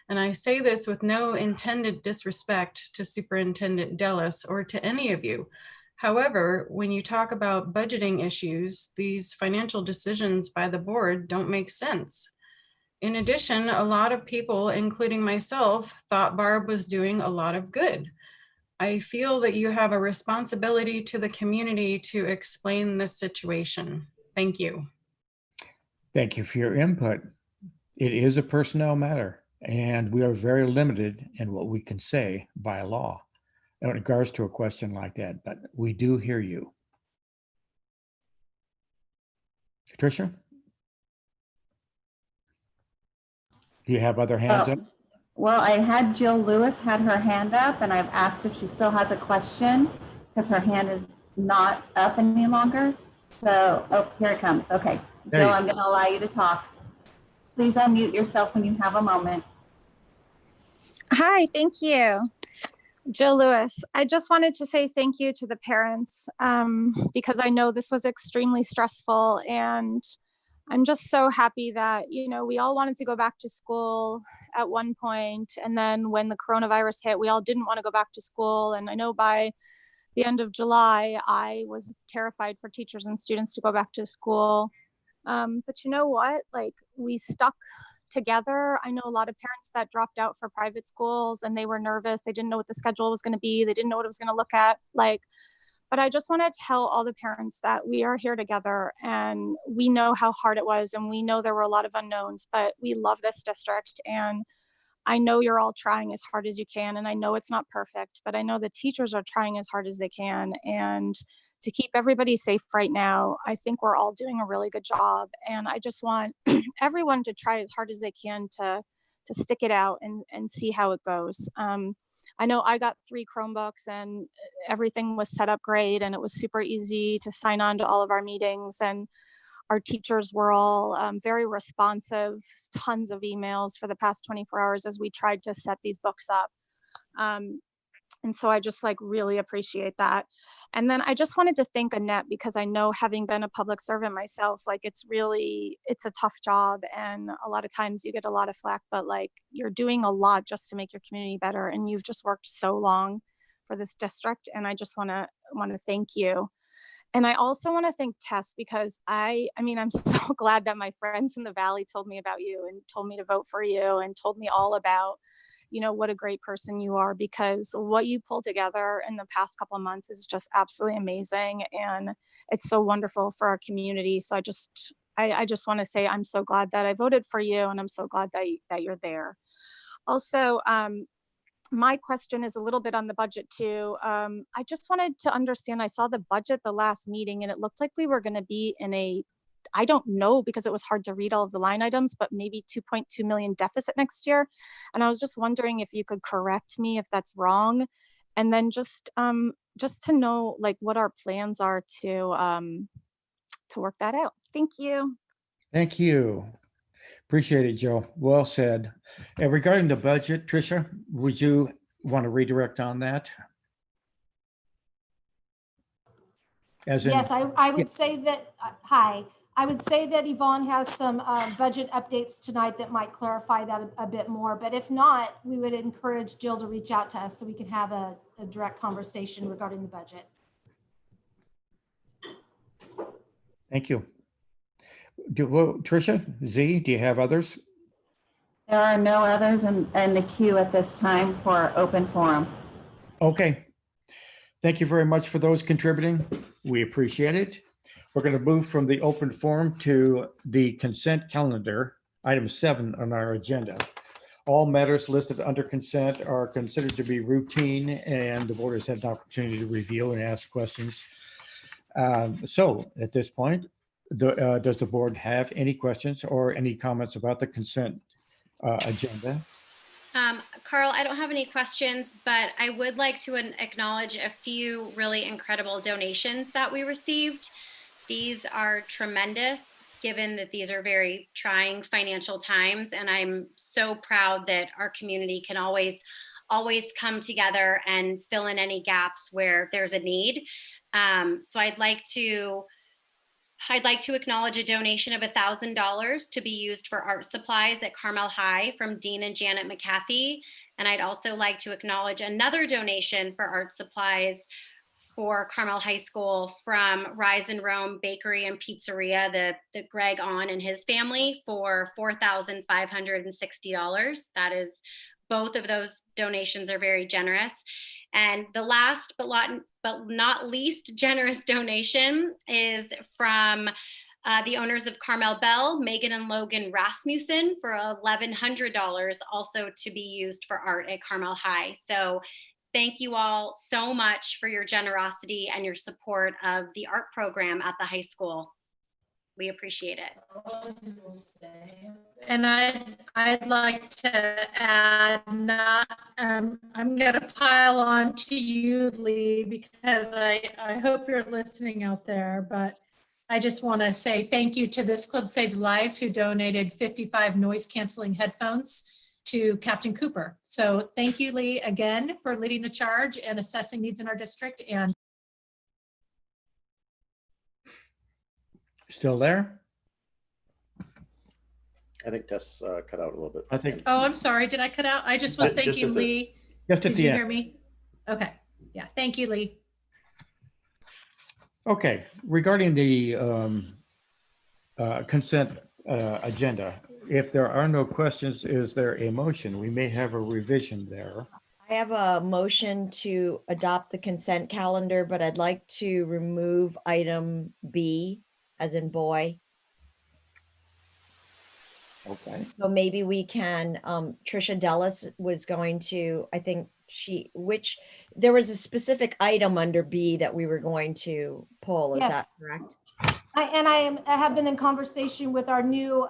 And I say this with no intended disrespect to Superintendent Dellis or to any of you. However, when you talk about budgeting issues, these financial decisions by the board don't make sense. In addition, a lot of people, including myself, thought Barb was doing a lot of good. I feel that you have a responsibility to the community to explain this situation. Thank you. Thank you for your input. It is a personnel matter, and we are very limited in what we can say by law in regards to a question like that, but we do hear you. Trisha? Do you have other hands up? Well, I had Jill Lewis had her hand up, and I've asked if she still has a question because her hand is not up any longer. So, oh, here it comes. Okay, Jill, I'm going to allow you to talk. Please unmute yourself when you have a moment. Hi, thank you. Jill Lewis. I just wanted to say thank you to the parents because I know this was extremely stressful, and I'm just so happy that, you know, we all wanted to go back to school at one point, and then when the coronavirus hit, we all didn't want to go back to school. And I know by the end of July, I was terrified for teachers and students to go back to school. But you know what? Like, we stuck together. I know a lot of parents that dropped out for private schools and they were nervous. They didn't know what the schedule was going to be. They didn't know what it was going to look at like. But I just want to tell all the parents that we are here together, and we know how hard it was, and we know there were a lot of unknowns, but we love this district. And I know you're all trying as hard as you can, and I know it's not perfect, but I know the teachers are trying as hard as they can. And to keep everybody safe right now, I think we're all doing a really good job. And I just want everyone to try as hard as they can to stick it out and see how it goes. I know I got 3 Chromebooks and everything was set up great, and it was super easy to sign on to all of our meetings, and our teachers were all very responsive, tons of emails for the past 24 hours as we tried to set these books up. And so I just like really appreciate that. And then I just wanted to thank Annette, because I know, having been a public servant myself, like it's a tough job, and a lot of times you get a lot of flack, but like you're doing a lot just to make your community better, and you've just worked so long for this district, and I just want to thank you. And I also want to thank Tess, because I mean, I'm so glad that my friends in the Valley told me about you and told me to vote for you and told me all about, you know, what a great person you are, because what you pulled together in the past couple of months is just absolutely amazing. And it's so wonderful for our community. So I just want to say, I'm so glad that I voted for you, and I'm so glad that you're there. Also, my question is a little bit on the budget too. I just wanted to understand, I saw the budget the last meeting, and it looked like we were going to be in a, I don't know, because it was hard to read all of the line items, but maybe 2.2 million deficit next year. And I was just wondering if you could correct me if that's wrong. And then just to know like what our plans are to work that out. Thank you. Thank you. Appreciate it, Joe. Well said. And regarding the budget, Trisha, would you want to redirect on that? Yes, I would say that, hi. I would say that Yvonne has some budget updates tonight that might clarify that a bit more. But if not, we would encourage Jill to reach out to us so we can have a direct conversation regarding the budget. Thank you. Trisha, Z, do you have others? There are no others in the queue at this time for open forum. Okay. Thank you very much for those contributing. We appreciate it. We're going to move from the open forum to the consent calendar, item 7 on our agenda. All matters listed under consent are considered to be routine, and the board has had an opportunity to review and ask questions. So at this point, does the board have any questions or any comments about the consent agenda? Carl, I don't have any questions, but I would like to acknowledge a few really incredible donations that we received. These are tremendous, given that these are very trying financial times, and I'm so proud that our community can always come together and fill in any gaps where there's a need. So I'd like to acknowledge a donation of $1,000 to be used for art supplies at Carmel High from Dean and Janet McCaffey. And I'd also like to acknowledge another donation for art supplies for Carmel High School from Rise and Rome Bakery and Pizzeria, the Greg On and his family, for $4,560. That is, both of those donations are very generous. And the last but not least generous donation is from the owners of Carmel Bell, Megan and Logan Rasmussen, for $1,100, also to be used for art at Carmel High. So thank you all so much for your generosity and your support of the art program at the high school. We appreciate it. And I'd like to add, I'm going to pile on to you, Lee, because I hope you're listening out there, but I just want to say thank you to This Club Saves Lives, who donated 55 noise canceling headphones to Captain Cooper. So thank you, Lee, again for leading the charge and assessing needs in our district. And Still there? I think Tess cut out a little bit. I think. oh, I'm sorry. Did I cut out? I just was Just at thanking the- Lee. Just at Did the you end. hear me? Okay. Yeah. Thank you, Lee. Okay, regarding the consent agenda, if there are no questions, is there a motion? We may have a revision there. I have a motion to adopt the consent calendar, but I'd like to remove item B, as in boy. Okay. So maybe we can, Trisha Dellis was going to, I think there was a specific item under B that we were going to pull. Is that Yes. correct? I have been in conversation with our new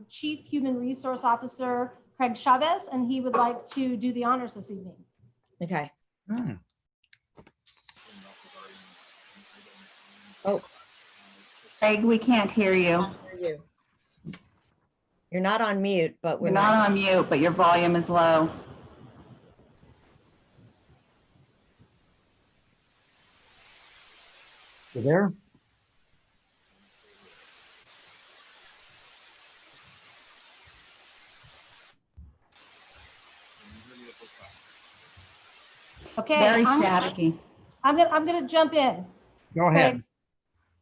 Chief Human Resource Officer, Craig Chavez, and he would like to do the honors this evening. Okay. Oh, Craig, we can't hear you. You're not on mute, but we're You're not on mute, but your volume is low. You there? Okay. Very staticky. I'm gonna jump in. Go ahead. Craig.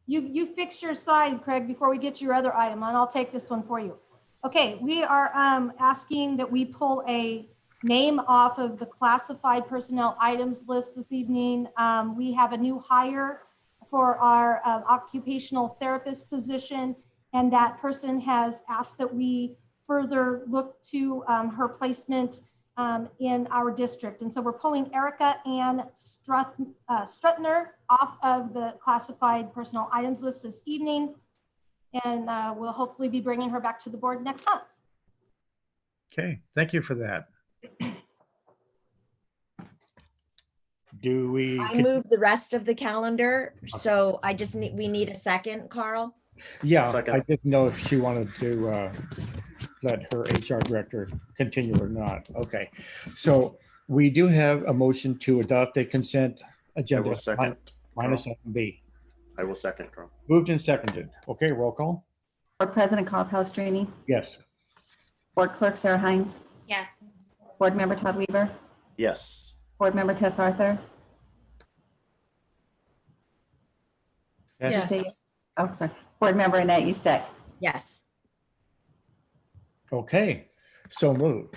You fix your side, Craig, before we get to your other item, and I'll take this one for you. Okay, we are asking that we pull a name off of the classified personnel items list this evening. We have a new hire for our occupational therapist position, and that person has asked that we further look to her placement in our district. And so we're pulling Erica Ann Strutner off of the classified personnel items list this evening. And we'll hopefully be bringing her back to the board next month. Okay, thank you for that. Do we? I moved the rest of the calendar, so we need a second, Carl. Yeah, Second. I didn't know if she wanted to let her HR director continue or not. Okay, so we do have a motion to adopt a consent I agenda. will second. Minus Carl. item B. I will second, Carl. Moved and seconded. Okay, roll call. Board President Carl Palestrini, Yes. Board Clerk Sarah Hines, Yes. Board Member Todd Weaver, Yes. Board Member Tess Arthur. Yes. Oh, sorry. Board Member Annette Eastek. Yes. Okay, So moved.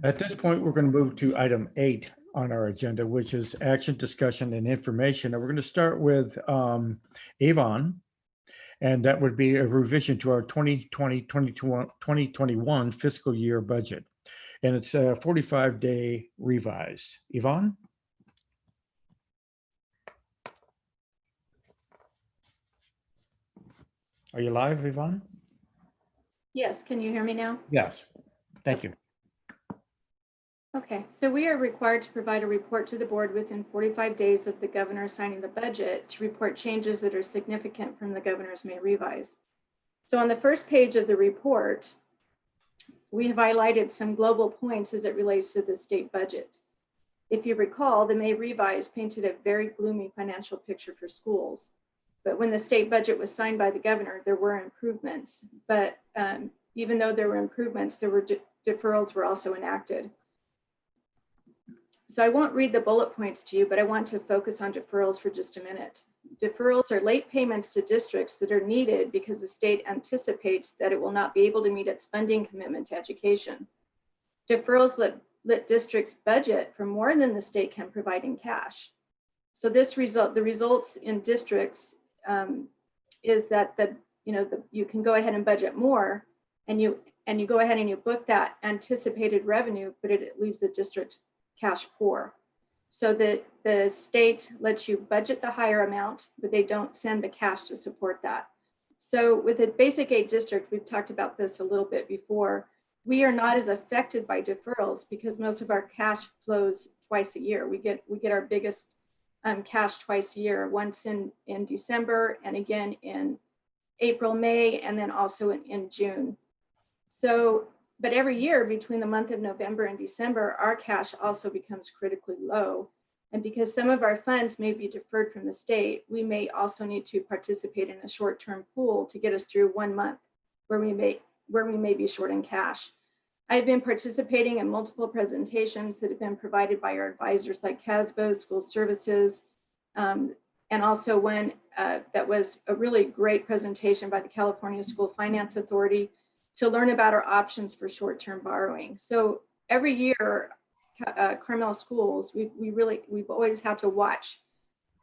At this point, we're going to move to item 8 on our agenda, which is action, discussion, and information. And we're going to start with Avon, and that would be a revision to our 2020-2021 fiscal year budget. And it's a 45-day revise. Yvonne? Are you live, Yvonne? Yes, can you hear me now? Yes. Thank you. Okay, so we are required to provide a report to the board within 45 days of the governor signing the budget to report changes that are significant from the governor's May revise. So on the first page of the report, we have highlighted some global points as it relates to the state budget. If you recall, the May revise painted a very gloomy financial picture for schools. But when the state budget was signed by the governor, there were improvements. But even though there were improvements, there were deferrals were also enacted. So I won't read the bullet points to you, but I want to focus on deferrals for just a minute. Deferrals are late payments to districts that are needed because the state anticipates that it will not be able to meet its funding commitment to education. Deferrals let districts budget for more than the state can provide in cash. So the results in districts is that you can go ahead and budget more, and you go ahead and you book that anticipated revenue, but it leaves the district cash poor. So the state lets you budget the higher amount, but they don't send the cash to support that. So with a basic aid district, we've talked about this a little bit before, we are not as affected by deferrals because most of our cash flows twice a year. We get our biggest cash twice a year, once in December and again in April, May, and then also in June. So, but every year between the month of November and December, our cash also becomes critically low. And because some of our funds may be deferred from the state, we may also need to participate in a short-term pool to get us through 1 month where we may be short in cash. I've been participating in multiple presentations that have been provided by our advisors like CASBO, School Services, and also one that was a really great presentation by the California School Finance Authority to learn about our options for short-term borrowing. So every year, Carmel schools, we've always had to watch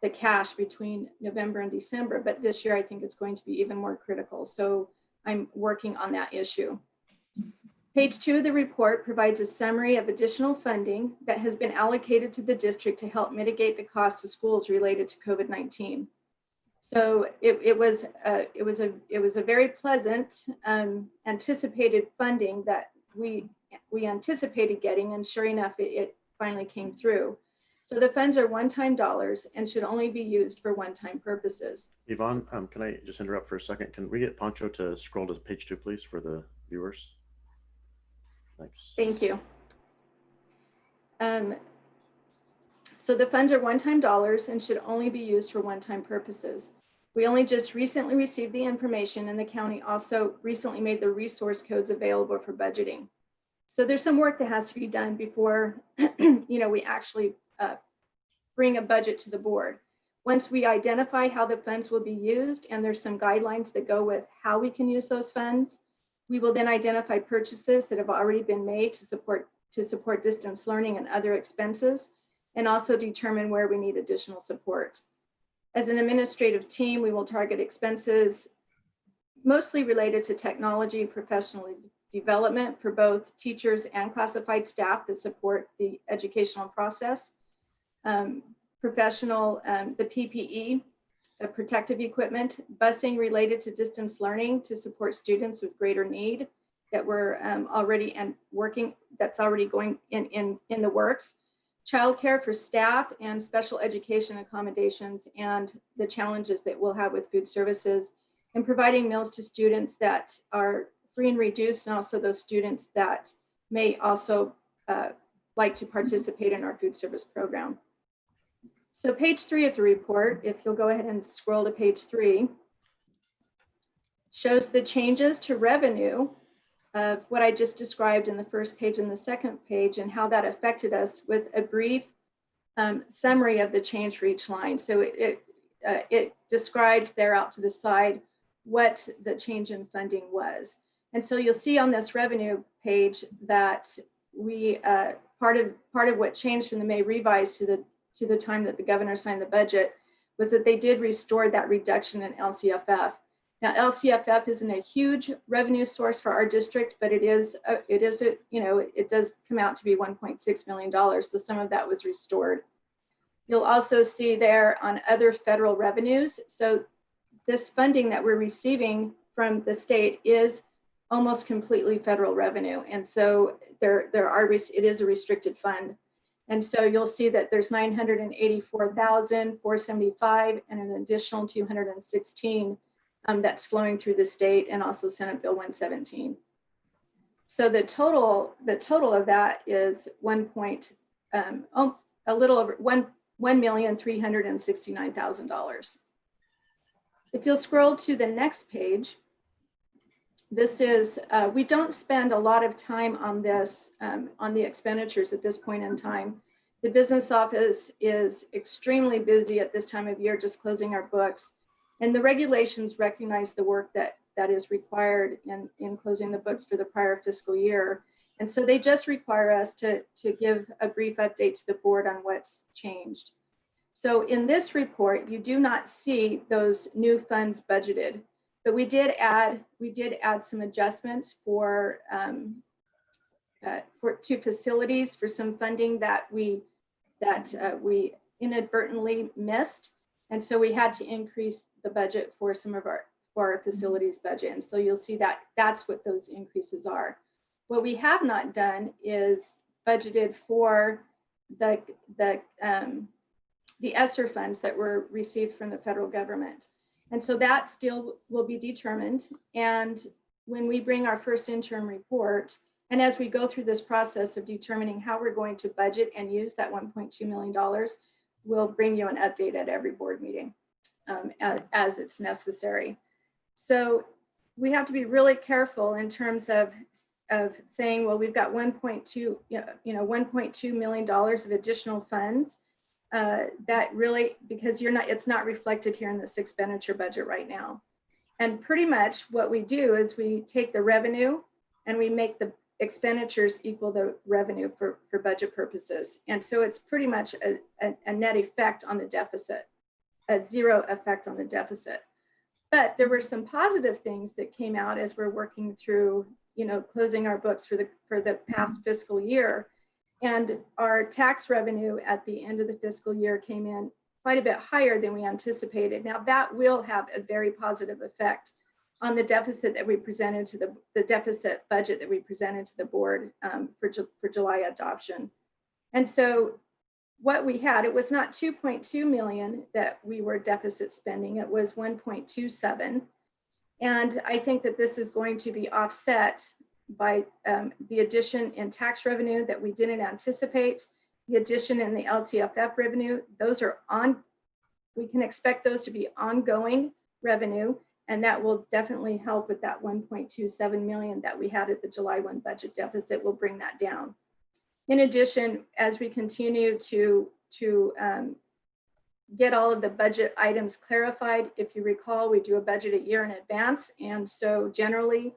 the cash between November and December, but this year I think it's going to be even more critical. So I'm working on that issue. Page 2 of the report provides a summary of additional funding that has been allocated to the district to help mitigate the cost to schools related to COVID-19. So it was a very pleasant anticipated funding that we anticipated getting, and sure enough, it finally came through. So the funds are one-time dollars and should only be used for one-time purposes. Yvonne, can I just interrupt for a second? Can we get Pancho to scroll to page 2, please, for the viewers? Thanks. Thank you. So the funds are one-time dollars and should only be used for one-time purposes. We only just recently received the information, and the county also recently made the resource codes available for budgeting. So there's some work that has to be done before we actually bring a budget to the board. Once we identify how the funds will be used, and there's some guidelines that go with how we can use those funds, we will then identify purchases that have already been made to support distance learning and other expenses, and also determine where we need additional support. As an administrative team, we will target expenses mostly related to technology and professional development for both teachers and classified staff that support the educational process. The PPE, protective equipment, busing related to distance learning to support students with greater need that we're already working, that's already going in the works. Childcare for staff and special education accommodations and the challenges that we'll have with food services, and providing meals to students that are free and reduced, and also those students that may also like to participate in our food service program. So page 3 of the report, if you'll go ahead and scroll to page 3, shows the changes to revenue of what I just described in the first page and the second page, and how that affected us, with a brief summary of the change for each line. So it describes there out to the side what the change in funding was. And so you'll see on this revenue page that we part of what changed from the May revise to the time that the governor signed the budget was that they did restore that reduction in LCFF. Now LCFF isn't a huge revenue source for our district, but it does come out to be $1.6 million. So some of that was restored. You'll also see there on other federal revenues. So this funding that we're receiving from the state is almost completely federal revenue. And so it is a restricted fund. And so you'll see that there's 984,475 and an additional 216 that's flowing through the state, and also Senate Bill 117. So the total of that is a little over $1,369,000. If you'll scroll to the next page, this is, we don't spend a lot of time on this, on the expenditures at this point in time. The business office is extremely busy at this time of year, just closing our books. And the regulations recognize the work that is required in closing the books for the prior fiscal year. And so they just require us to give a brief update to the board on what's changed. So in this report, you do not see those new funds budgeted, but we did add some adjustments to facilities for some funding that we inadvertently missed. And so we had to increase the budget for some of our facilities budget. And so you'll see that that's what those increases are. What we have not done is budgeted for the ESSER funds that were received from the federal government. And so that still will be determined. And when we bring our first interim report, and as we go through this process of determining how we're going to budget and use that $1.2 million, we'll bring you an update at every board meeting as it's necessary. So we have to be really careful in terms of saying, well, we've got $1.2 million of additional funds that really, because it's not reflected here in this expenditure budget right now. And pretty much what we do is we take the revenue and we make the expenditures equal the revenue for budget purposes. And so it's pretty much a net effect on the deficit, a zero effect on the deficit. But there were some positive things that came out as we're working through, closing our books for the past fiscal year. And our tax revenue at the end of the fiscal year came in quite a bit higher than we anticipated. Now that will have a very positive effect on the deficit that we presented to the deficit budget that we presented to the board for July adoption. And so what we had, it was not 2.2 million that we were deficit spending, it was 1.27. And I think that this is going to be offset by the addition in tax revenue that we didn't anticipate, the addition in the LCFF revenue. Those are we can expect those to be ongoing revenue, and that will definitely help with that 1.27 million that we had at the July 1 budget deficit. Will bring that down. In addition, as we continue to get all of the budget items clarified, if you recall, we do a budget a year in advance, and so generally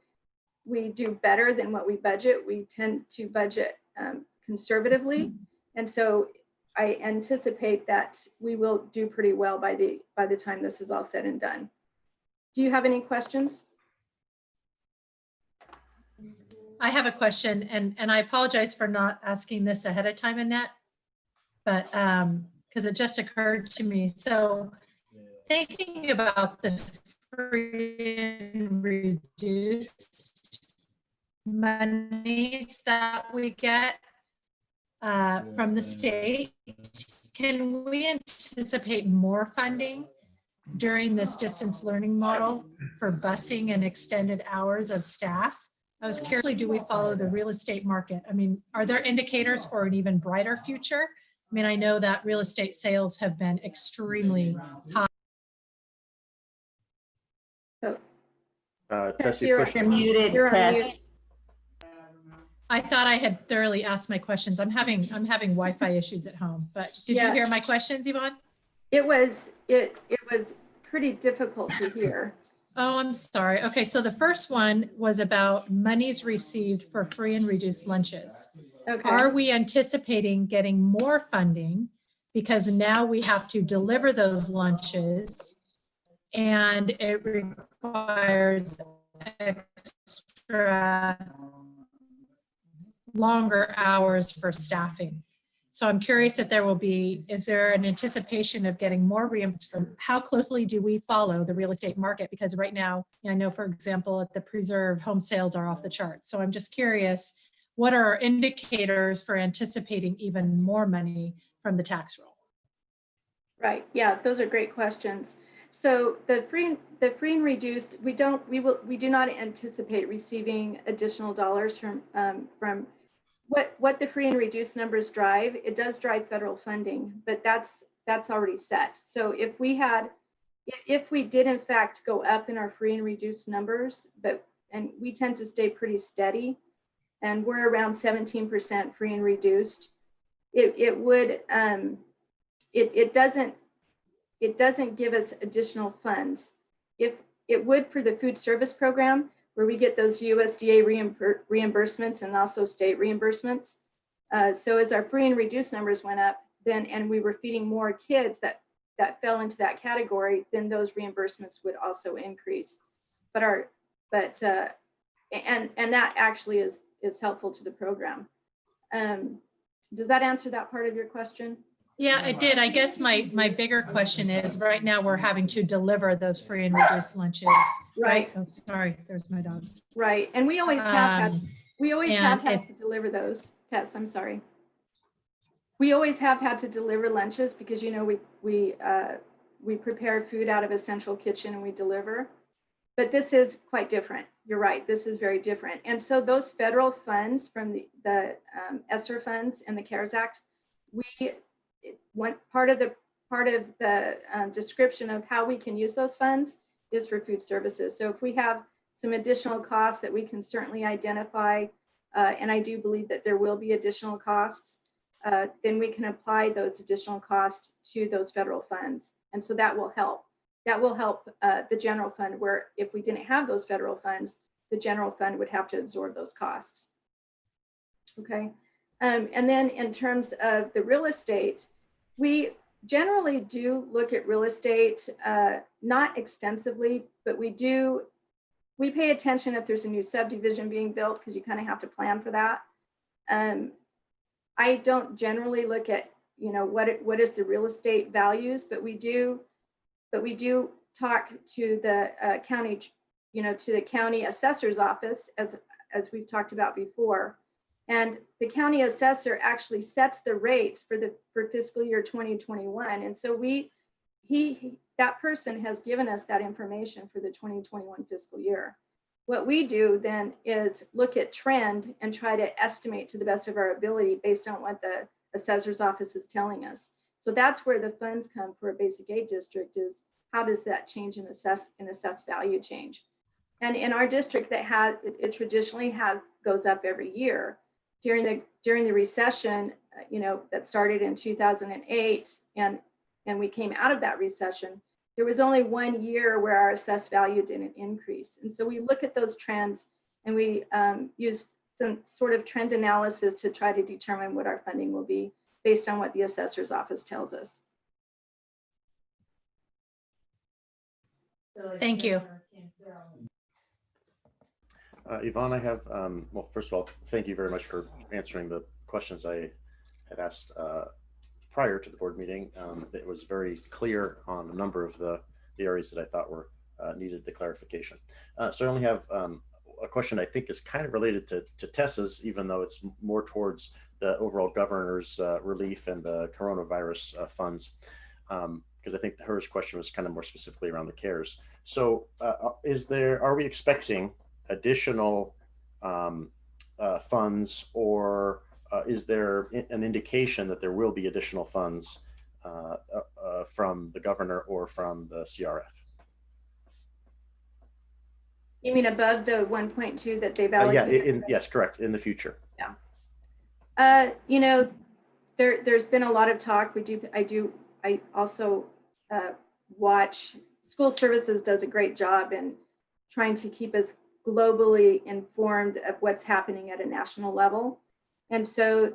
we do better than what we budget. We tend to budget conservatively, and so I anticipate that we will do pretty well by the time this is all said and done. Do you have any questions? I have a question, and I apologize for not asking this ahead of time, Annette, but because it just occurred to me. So thinking about the free and reduced monies that we get from the state, can we anticipate more funding during this distance learning model for busing and extended hours of staff? I was curious, do we follow the real estate market? I mean, are there indicators for an even brighter future? I mean, I know that real estate sales have been extremely high. Tess, You're muted, Tess. I thought I had thoroughly asked my questions. I'm having Wi-Fi issues at home, but did you hear my questions, Yvonne? It was pretty difficult to hear. Oh, I'm sorry. Okay, so the first one was about monies received for free and reduced lunches. Okay. Are we anticipating getting more funding because now we have to deliver those lunches and it requires extra longer hours for staffing? So I'm curious if there will be, is there an anticipation of getting more reimbursements from, how closely do we follow the real estate market? Because right now, I know, for example, at the preserve, home sales are off the charts. So I'm just curious, what are our indicators for anticipating even more money from the tax roll? Right. Yeah, those are great questions. So the free and reduced, we do not anticipate receiving additional dollars from what the free and reduced numbers drive. It does drive federal funding, but that's already set. So if we did in fact go up in our free and reduced numbers, and we tend to stay pretty steady, and we're around 17% free and reduced, it doesn't give us additional funds. If it would for the food service program, where we get those USDA reimbursements and also state reimbursements. So as our free and reduced numbers went up, then, and we were feeding more kids that fell into that category, then those reimbursements would also increase. And that actually is helpful to the program. Does that answer that part of your question? Yeah, it did. I guess my bigger question is, right now we're having to deliver those free and reduced lunches. Right. Oh, sorry, there's my dogs. Right, and we always have had to deliver those. Tess, I'm sorry. We always have had to deliver lunches because, you know, we prepare food out of a central kitchen and we deliver. But this is quite different. You're right. This is very different. And so those federal funds from the ESSER funds and the CARES Act, part of the description of how we can use those funds is for food services. So if we have some additional costs that we can certainly identify, and I do believe that there will be additional costs, then we can apply those additional costs to those federal funds. And so that will help. That will help the general fund, where if we didn't have those federal funds, the general fund would have to absorb those costs. Okay. And then in terms of the real estate, we generally do look at real estate, not extensively, but we pay attention if there's a new subdivision being built, because you kind of have to plan for that. I don't generally look at, you know, what is the real estate values, but we do talk to the county, you know, to the county assessor's office, as we've talked about before. And the county assessor actually sets the rates for fiscal year 2021. And so that person has given us that information for the 2021 fiscal year. What we do then is look at trend and try to estimate to the best of our ability based on what the assessor's office is telling us. So that's where the funds come for a basic aid district, is how does that change in assessed value change? And in our district, it traditionally goes up every year. During the recession, you know, that started in 2008, and we came out of that recession, there was only 1 year where our assessed value didn't increase. And so we look at those trends, and we use some sort of trend analysis to try to determine what our funding will be based on what the assessor's office tells us. Thank you. Yvonne, I have, well, first of all, thank you very much for answering the questions I had asked prior to the board meeting. It was very clear on a number of the areas that I thought were needed the clarification. So I only have a question I think is kind of related to Tessa's, even though it's more towards the overall governor's relief and the coronavirus funds, because I think hers question was kind of more specifically around the CARES. So are we expecting additional funds, or is there an indication that there will be additional funds from the governor or from the CRF? You mean above the 1.2 that they've allocated? Yes, correct, in the future. Yeah. You know, there's been a lot of talk. I also watch. School Services does a great job in trying to keep us globally informed of what's happening at a national level. And so,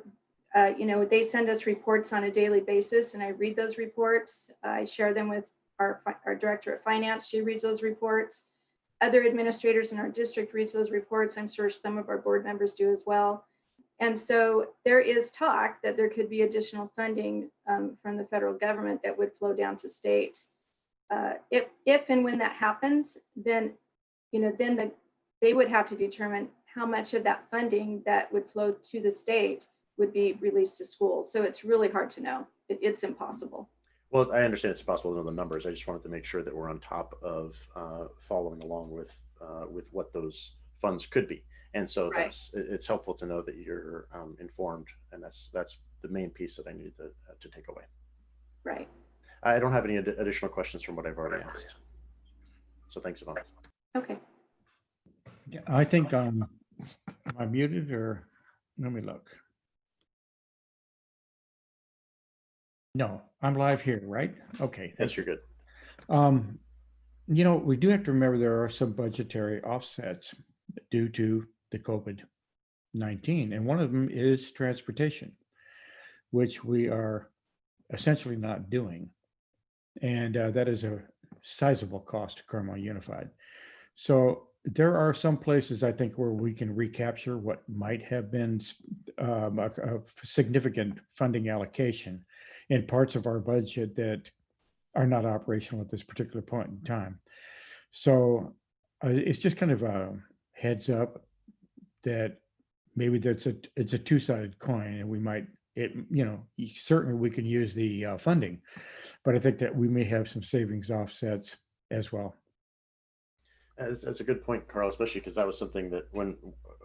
they send us reports on a daily basis, and I read those reports. I share them with our director of finance. She reads those reports. Other administrators in our district reads those reports. I'm sure some of our board members do as well. And so there is talk that there could be additional funding from the federal government that would flow down to states. If and when that happens, then they would have to determine how much of that funding that would flow to the state would be released to schools. So it's really hard to know. It's impossible. Well, I understand it's impossible to know the numbers. I just wanted to make sure that we're on top of following along with what those funds could be. And so Right. it's helpful to know that you're informed, and that's the main piece that I needed to take away. Right. I don't have any additional questions from what I've already asked. So thanks, Yvonne. Okay. Yeah, I think am I muted, or let me look. No, I'm live here, right? Okay. Yes, you're good. We do have to remember there are some budgetary offsets due to the COVID-19, and one of them is transportation, which we are essentially not doing. And that is a sizable cost to Carmel Unified. So there are some places, I think, where we can recapture what might have been a significant funding allocation in parts of our budget that are not operational at this particular point in time. So it's just kind of a heads up that maybe it's a two-sided coin, and we might, certainly we can use the funding, but I think that we may have some savings offsets as well. That's a good point, Carl, especially because that was something that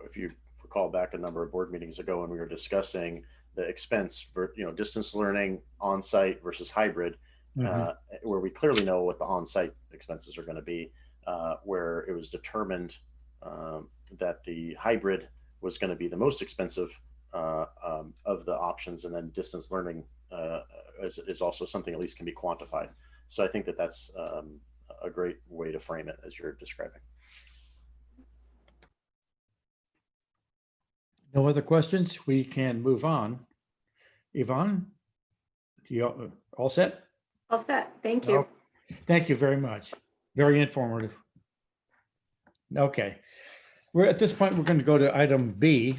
if you recall back a number of board meetings ago, when we were discussing the expense for, distance learning, on-site versus hybrid, where we clearly know what the on-site expenses are going to be, where it was determined that the hybrid was going to be the most expensive of the options, and then distance learning is also something at least can be quantified. So I think that that's a great way to frame it as you're describing. No other questions? We can move on. Yvonne, you all set? All set. Thank you. Oh, thank you very much. Very informative. Okay. At this point, we're going to go to item B,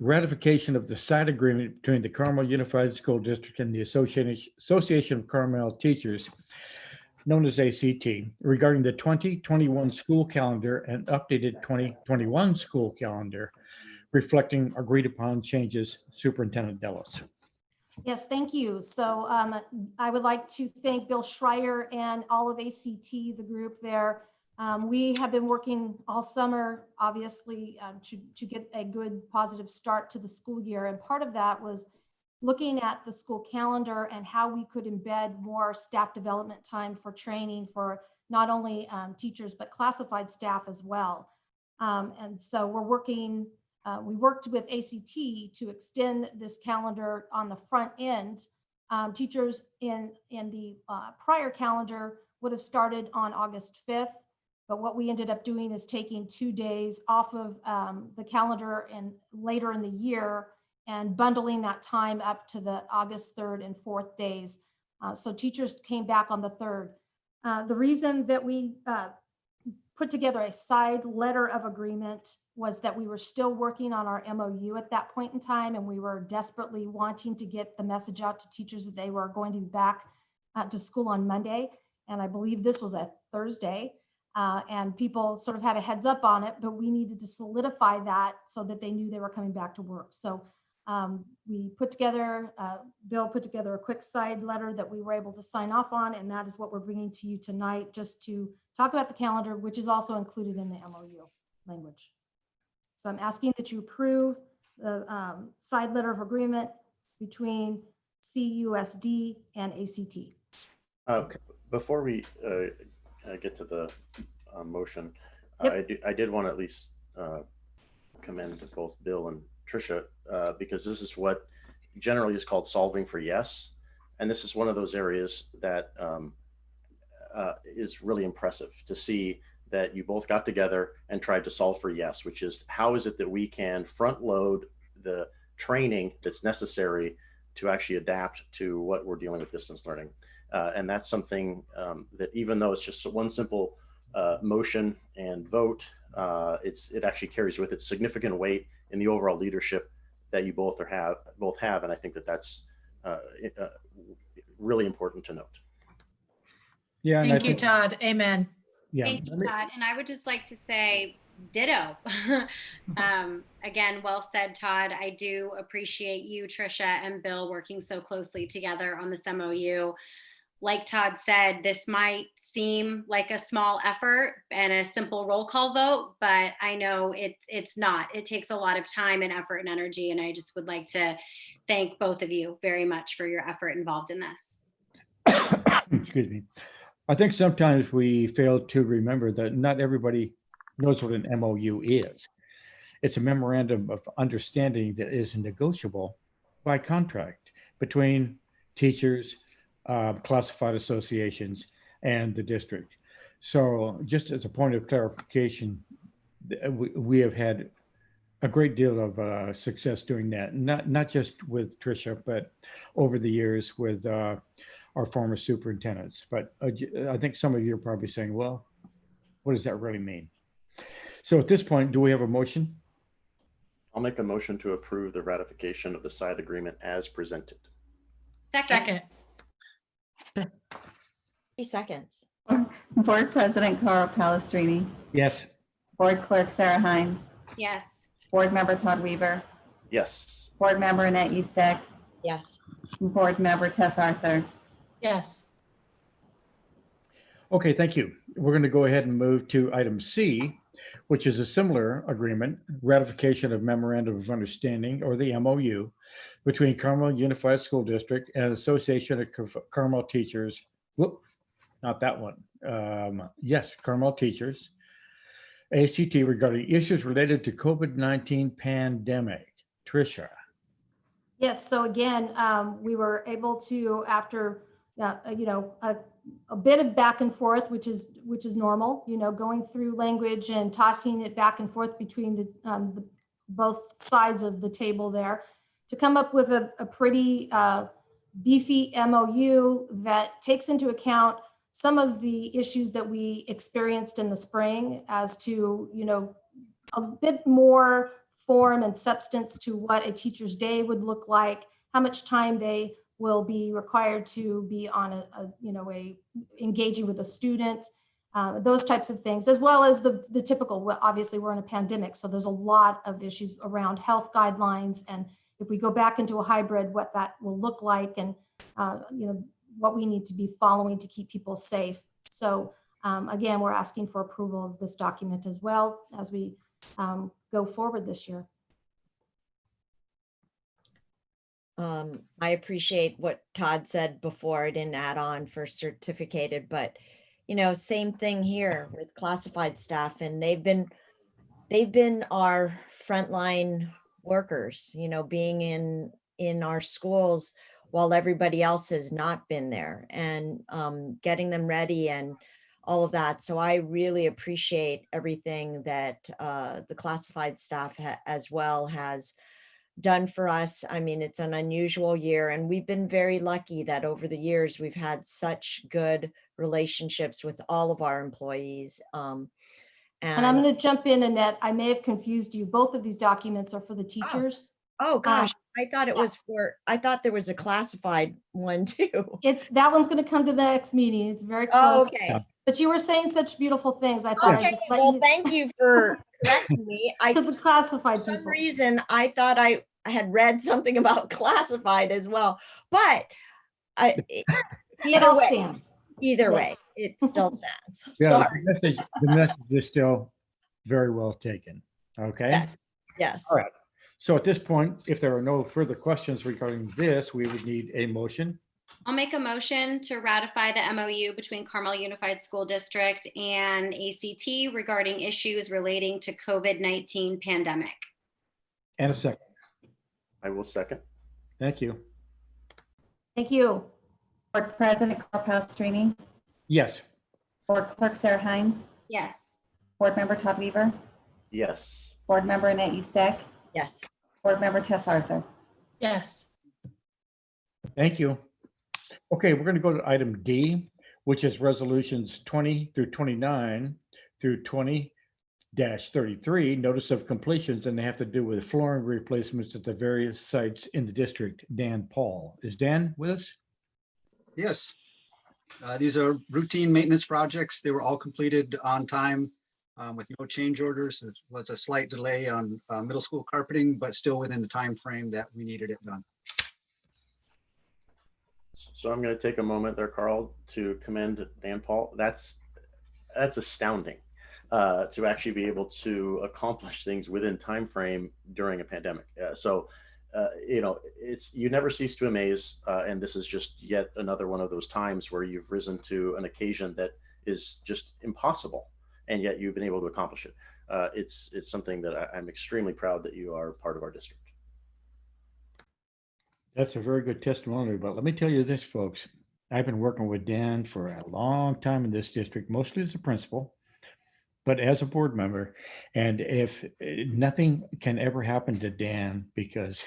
ratification of the side agreement between the Carmel Unified School District and the Association of Carmel Teachers, known as ACT, regarding the 2021 school calendar and updated 2021 school calendar, reflecting agreed upon changes. Superintendent Delos. Yes, thank you. So I would like to thank Bill Schreier and all of ACT, the group there. We have been working all summer, obviously, to get a good positive start to the school year. And part of that was looking at the school calendar and how we could embed more staff development time for training for not only teachers, but classified staff as well. And so we're working, we worked with ACT to extend this calendar on the front end. Teachers in the prior calendar would have started on August 5th. But what we ended up doing is taking 2 days off of the calendar and later in the year and bundling that time up to the August 3rd and 4th days. So teachers came back on the 3rd. The reason that we put together a side letter of agreement was that we were still working on our MOU at that point in time, and we were desperately wanting to get the message out to teachers that they were going to be back to school on Monday. And I believe this was a Thursday. And people sort of had a heads up on it, but we needed to solidify that so that they knew they were coming back to work. So we put together, Bill put together a quick side letter that we were able to sign off on, and that is what we're bringing to you tonight, just to talk about the calendar, which is also included in the MOU language. So I'm asking that you approve the side letter of agreement between CUSD and ACT. Okay. Before we get to the motion, Yep. I did want to at least commend both Bill and Trisha because this is what generally is called solving for yes, and this is one of those areas that is really impressive to see that you both got together and tried to solve for yes, which is how is it that we can front load the training that's necessary to actually adapt to what we're dealing with distance learning. And that's something that even though it's just one simple motion and vote, it actually carries with it significant weight in the overall leadership that you both have. And I think that that's really important to note. Yeah. And I Thank you, think, Todd. Amen. yeah. Thank you, Todd. And I would just like to say ditto. Again, well said, Todd. I do appreciate you, Trisha, and Bill working so closely together on this MOU. Like Todd said, this might seem like a small effort and a simple roll call vote, but I know it's not. It takes a lot of time and effort and energy. And I just would like to thank both of you very much for your effort involved in this. Excuse me. I think sometimes we fail to remember that not everybody knows what an MOU is. It's a memorandum of understanding that is negotiable by contract between teachers, classified associations, and the district. So just as a point of clarification, we have had a great deal of success doing that, not just with Trisha, but over the years with our former superintendents. But I think some of you are probably saying, well, what does that really mean? So at this point, do we have a motion? I'll make a motion to approve the ratification of the side agreement as presented. Second. 3 seconds. Board President Carl Palestrini, Yes. Board Clerk Sarah Hines, Yes. Board Member Todd Weaver, Yes. Board Member Annette Eastek, Yes. Board Member Tess Arthur. Yes. Okay, thank you. We're going to go ahead and move to item C, which is a similar agreement, ratification of memorandum of understanding, or the MOU, between Carmel Unified School District and Association of Carmel Teachers. Whoop, not that one. Yes, Carmel Teachers, ACT, regarding issues related to COVID-19 pandemic. Trisha. Yes, so again, we were able to, after a bit of back and forth, which is normal, going through language and tossing it back and forth between the both sides of the table there, to come up with a pretty beefy MOU that takes into account some of the issues that we experienced in the spring, as to a bit more form and substance to what a teacher's day would look like, how much time they will be required to be on a engaging with a student, those types of things, as well as the typical, obviously we're in a pandemic, so there's a lot of issues around health guidelines, and if we go back into a hybrid, what that will look like, and what we need to be following to keep people safe. So again, we're asking for approval of this document as well as we go forward this year. I appreciate what Todd said before. I didn't add on for certificated, but same thing here with classified staff, and they've been our frontline workers, being in our schools while everybody else has not been there, and getting them ready and all of that. So I really appreciate everything that the classified staff as well has done for us. I mean, it's an unusual year, and we've been very lucky that over the years we've had such good relationships with all of our employees. And I'm going to jump in, Annette. I may have confused you. Both of these documents are for the teachers. Oh gosh, I thought it was I thought there was a classified one too. That one's going to come to the next meeting. It's very close. Oh, okay. But you were saying such beautiful things. I thought Okay, I'd just let well, you. thank you for correcting me. To the classified For some people. reason, I thought I had read something about classified as well, but It all stands. Either way, Yes. it still stands. Yeah, Sorry. the message is still very well taken. Okay. Yes. All right. So at this point, if there are no further questions regarding this, we would need a motion. I'll make a motion to ratify the MOU between Carmel Unified School District and ACT regarding issues relating to COVID-19 pandemic. And a second. I will second. Thank you. Thank you. Board President Carl Palestrini, Yes. Board Clerk Sarah Hines, Yes. Board Member Todd Weaver, Yes. Board Member Annette Eastek, Yes. Board Member Tess Arthur. Yes. Thank you. Okay, we're going to go to item D, which is resolutions 20 through 29 through 20-33, notice of completions, and they have to do with flooring replacements at the various sites in the district. Dan Paul. Is Dan with us? Yes. These are routine maintenance projects. They were all completed on time with no change orders. It was a slight delay on middle school carpeting, but still within the time frame that we needed it done. So I'm going to take a moment there, Carl, to commend Dan Paul. That's astounding to actually be able to accomplish things within time frame during a pandemic. You know, you never cease to amaze, and this is just yet another one of those times where you've risen to an occasion that is just impossible, and yet you've been able to accomplish it. It's something that I'm extremely proud that you are part of our district. That's a very good testimony, but let me tell you this, folks. I've been working with Dan for a long time in this district, mostly as a principal, but as a board member. And if nothing can ever happen to Dan, because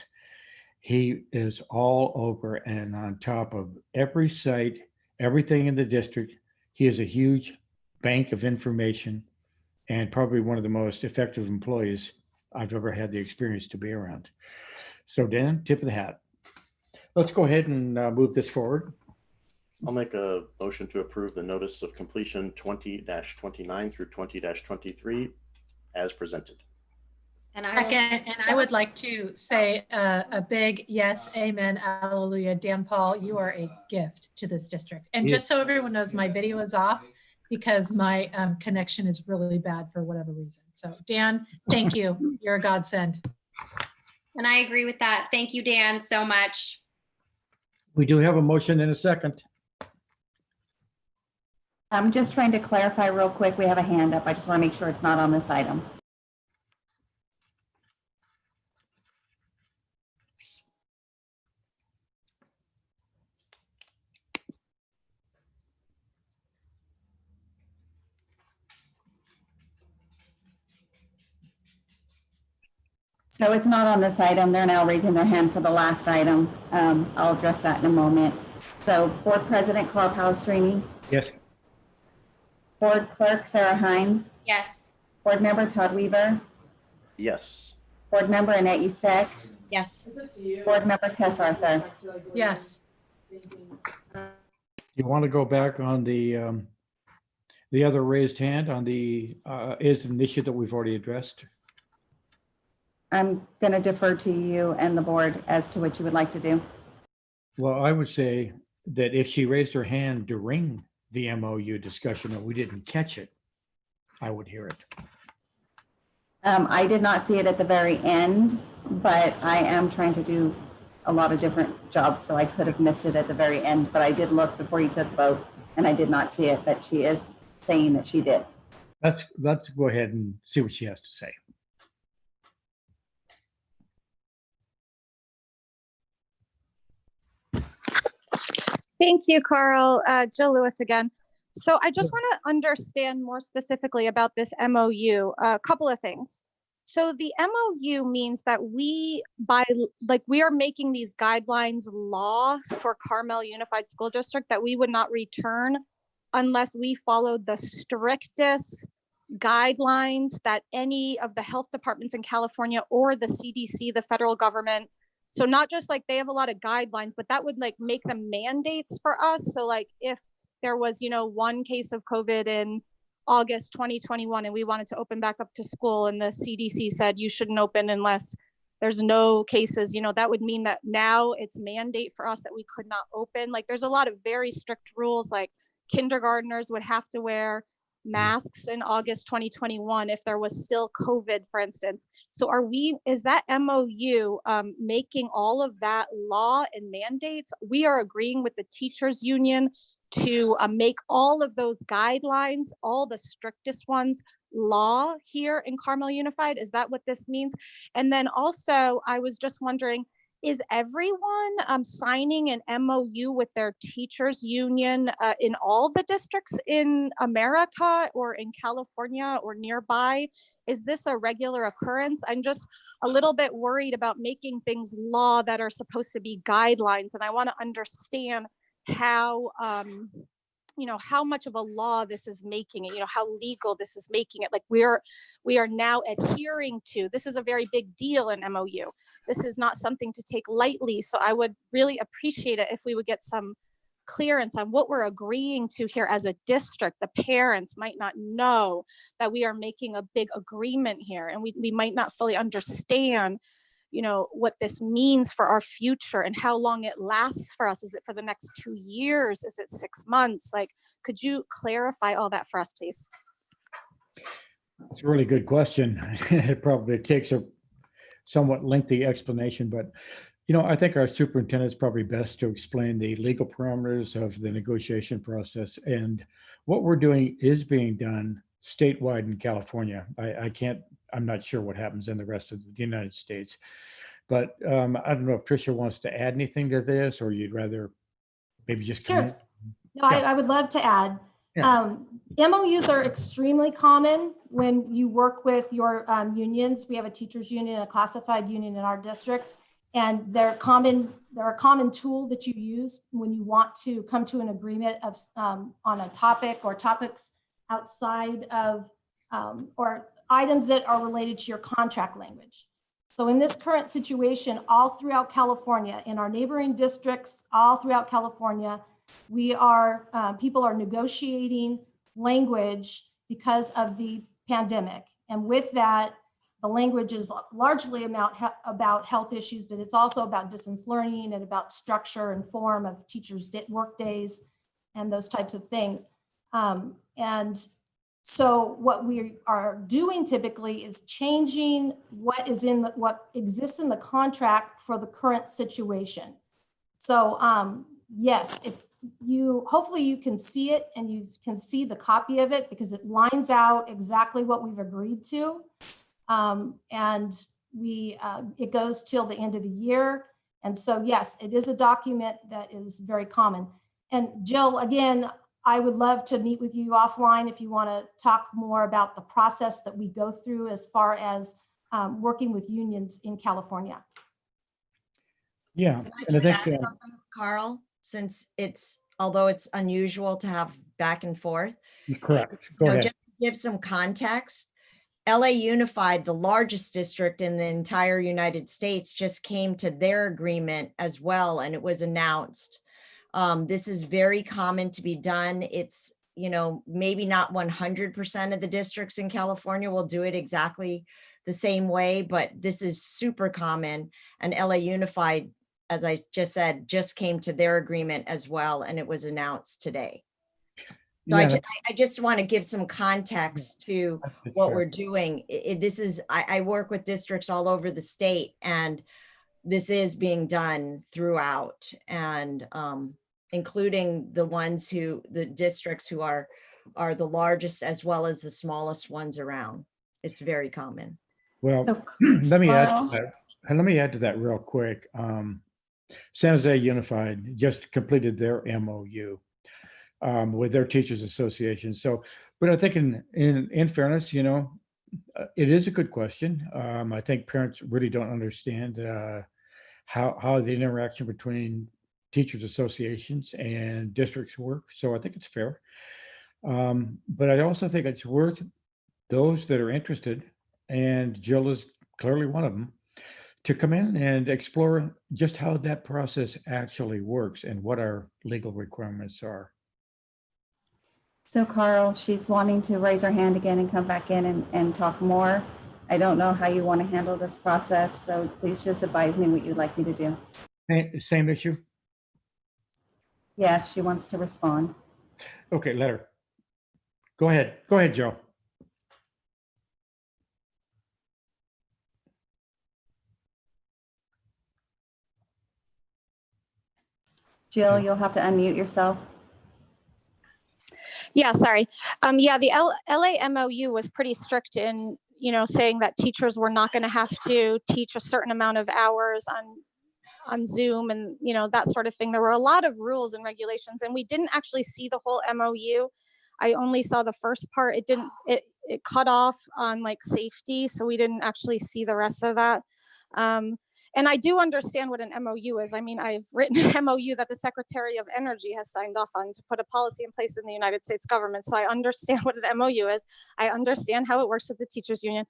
he is all over and on top of every site, everything in the district. He is a huge bank of information and probably one of the most effective employees I've ever had the experience to be around. So Dan, tip of the hat. Let's go ahead and move this forward. I'll make a motion to approve the notice of completion 20-29 through 20-23 as presented. And I Second, and I would like to say a big yes, amen, hallelujah. Dan Paul, you are a gift to this district. And just so everyone knows, my video is off because my connection is really bad for whatever reason. So Dan, thank you. You're a godsend. And I agree with that. Thank you, Dan, so much. We do have a motion in a second. I'm just trying to clarify real quick. We have a hand up. I just want to make sure it's not on this item. So it's not on this item. They're now raising their hand for the last item. I'll address that in a moment. So Board President Carl Palestrini. Yes. Board Clerk Sarah Hines. Yes. Board Member Todd Weaver. Yes. Board Member Annette Eastek. Yes. Board Member Tess Arthur. Yes. You want to go back on the other raised hand on the is an issue that we've already addressed? I'm going to defer to you and the board as to what you would like to do. Well, I would say that if she raised her hand during the MOU discussion and we didn't catch it, I would hear it. I did not see it at the very end, but I am trying to do a lot of different jobs, so I could have missed it at the very end, but I did look before you took vote and I did not see it, but she is saying that she did. Let's go ahead and see what she has to say. Thank you, Carl. Jill Lewis again. So I just want to understand more specifically about this MOU, a couple of things. So the MOU means that we are making these guidelines law for Carmel Unified School District that we would not return unless we followed the strictest guidelines that any of the health departments in California or the CDC, the federal government. So not just like they have a lot of guidelines, but that would like make them mandates for us. So like if there was, one case of COVID in August 2021 and we wanted to open back up to school and the CDC said you shouldn't open unless there's no cases, that would mean that now it's mandate for us that we could not open. Like there's a lot of very strict rules, like kindergartners would have to wear masks in August 2021 if there was still COVID, for instance. So is that MOU making all of that law and mandates? We are agreeing with the teachers union to make all of those guidelines, all the strictest ones, law here in Carmel Unified. Is that what this means? And then also, I was just wondering, is everyone signing an MOU with their teachers union in all the districts in America or in California or nearby? Is this a regular occurrence? I'm just a little bit worried about making things law that are supposed to be guidelines. And I want to understand how, how much of a law this is making it, how legal this is making it. Like we are now adhering to, this is a very big deal in MOU. This is not something to take lightly. So I would really appreciate it if we would get some clearance on what we're agreeing to here as a district. The parents might not know that we are making a big agreement here, and we might not fully understand what this means for our future and how long it lasts for us. Is it for the next 2 years? Is it 6 months? Like, could you clarify all that for us, please? It's a really good question. It probably takes a somewhat lengthy explanation, but I think our superintendent is probably best to explain the legal parameters of the negotiation process, and what we're doing is being done statewide in California. I'm not sure what happens in the rest of the United States, but I don't know if Trisha wants to add anything to this, or you'd rather maybe just comment. Sure. No, I would love to add. Yeah. MOUs are extremely common when you work with your unions. We have a teachers union, a classified union in our district, and they're a common tool that you use when you want to come to an agreement of on a topic or topics outside of or items that are related to your contract language. So in this current situation, all throughout California, in our neighboring districts, all throughout California, people are negotiating language because of the pandemic. And with that, the language is largely about health issues, but it's also about distance learning and about structure and form of teachers' work days and those types of things. And so what we are doing typically is changing what exists in the contract for the current situation. So yes, hopefully you can see it, and you can see the copy of it, because it lines out exactly what we've agreed to. And it goes till the end of the year. And so, yes, it is a document that is very common. And Jill, again, I would love to meet with you offline if you want to talk more about the process that we go through as far as working with unions in California. Yeah. Can I just add something, Carl? Since although it's unusual to have back and forth. Correct. Go ahead. Just to give some context, LA Unified, the largest district in the entire United States, just came to their agreement as well, and it was announced. This is very common to be done. It's, maybe not 100% of the districts in California will do it exactly the same way, but this is super common. And LA Unified, as I just said, just came to their agreement as well, and it was announced today. So yeah. I just want to give some context to what we're doing. I work with districts all over the state, and this is being done throughout, and including the districts who are the largest as well as the smallest ones around. It's very common. Well, let me add to that real quick. San Jose Unified just completed their MOU with their teachers association. So, but I think in fairness, it is a good question. I think parents really don't understand how the interaction between teachers associations and districts work. So I think it's fair. But I also think it's worth those that are interested, and Jill is clearly one of them, to come in and explore just how that process actually works and what our legal requirements are. So Carl, she's wanting to raise her hand again and come back in and talk more. I don't know how you want to handle this process, so please just advise me what you'd like me to do. Same issue? Yes, she wants to respond. Okay, let her. Go ahead. Go ahead, Joe. Jill, you'll have to unmute yourself. Yeah, sorry. Yeah, the LA MOU was pretty strict in, saying that teachers were not going to have to teach a certain amount of hours on on Zoom and, you know, that sort of thing. There were a lot of rules and regulations, and we didn't actually see the whole MOU. I only saw the first part. It cut off on like safety, so we didn't actually see the rest of that. And I do understand what an MOU is. I mean, I've written an MOU that the Secretary of Energy has signed off on to put a policy in place in the United States government. So I understand what an MOU is. I understand how it works with the teachers union.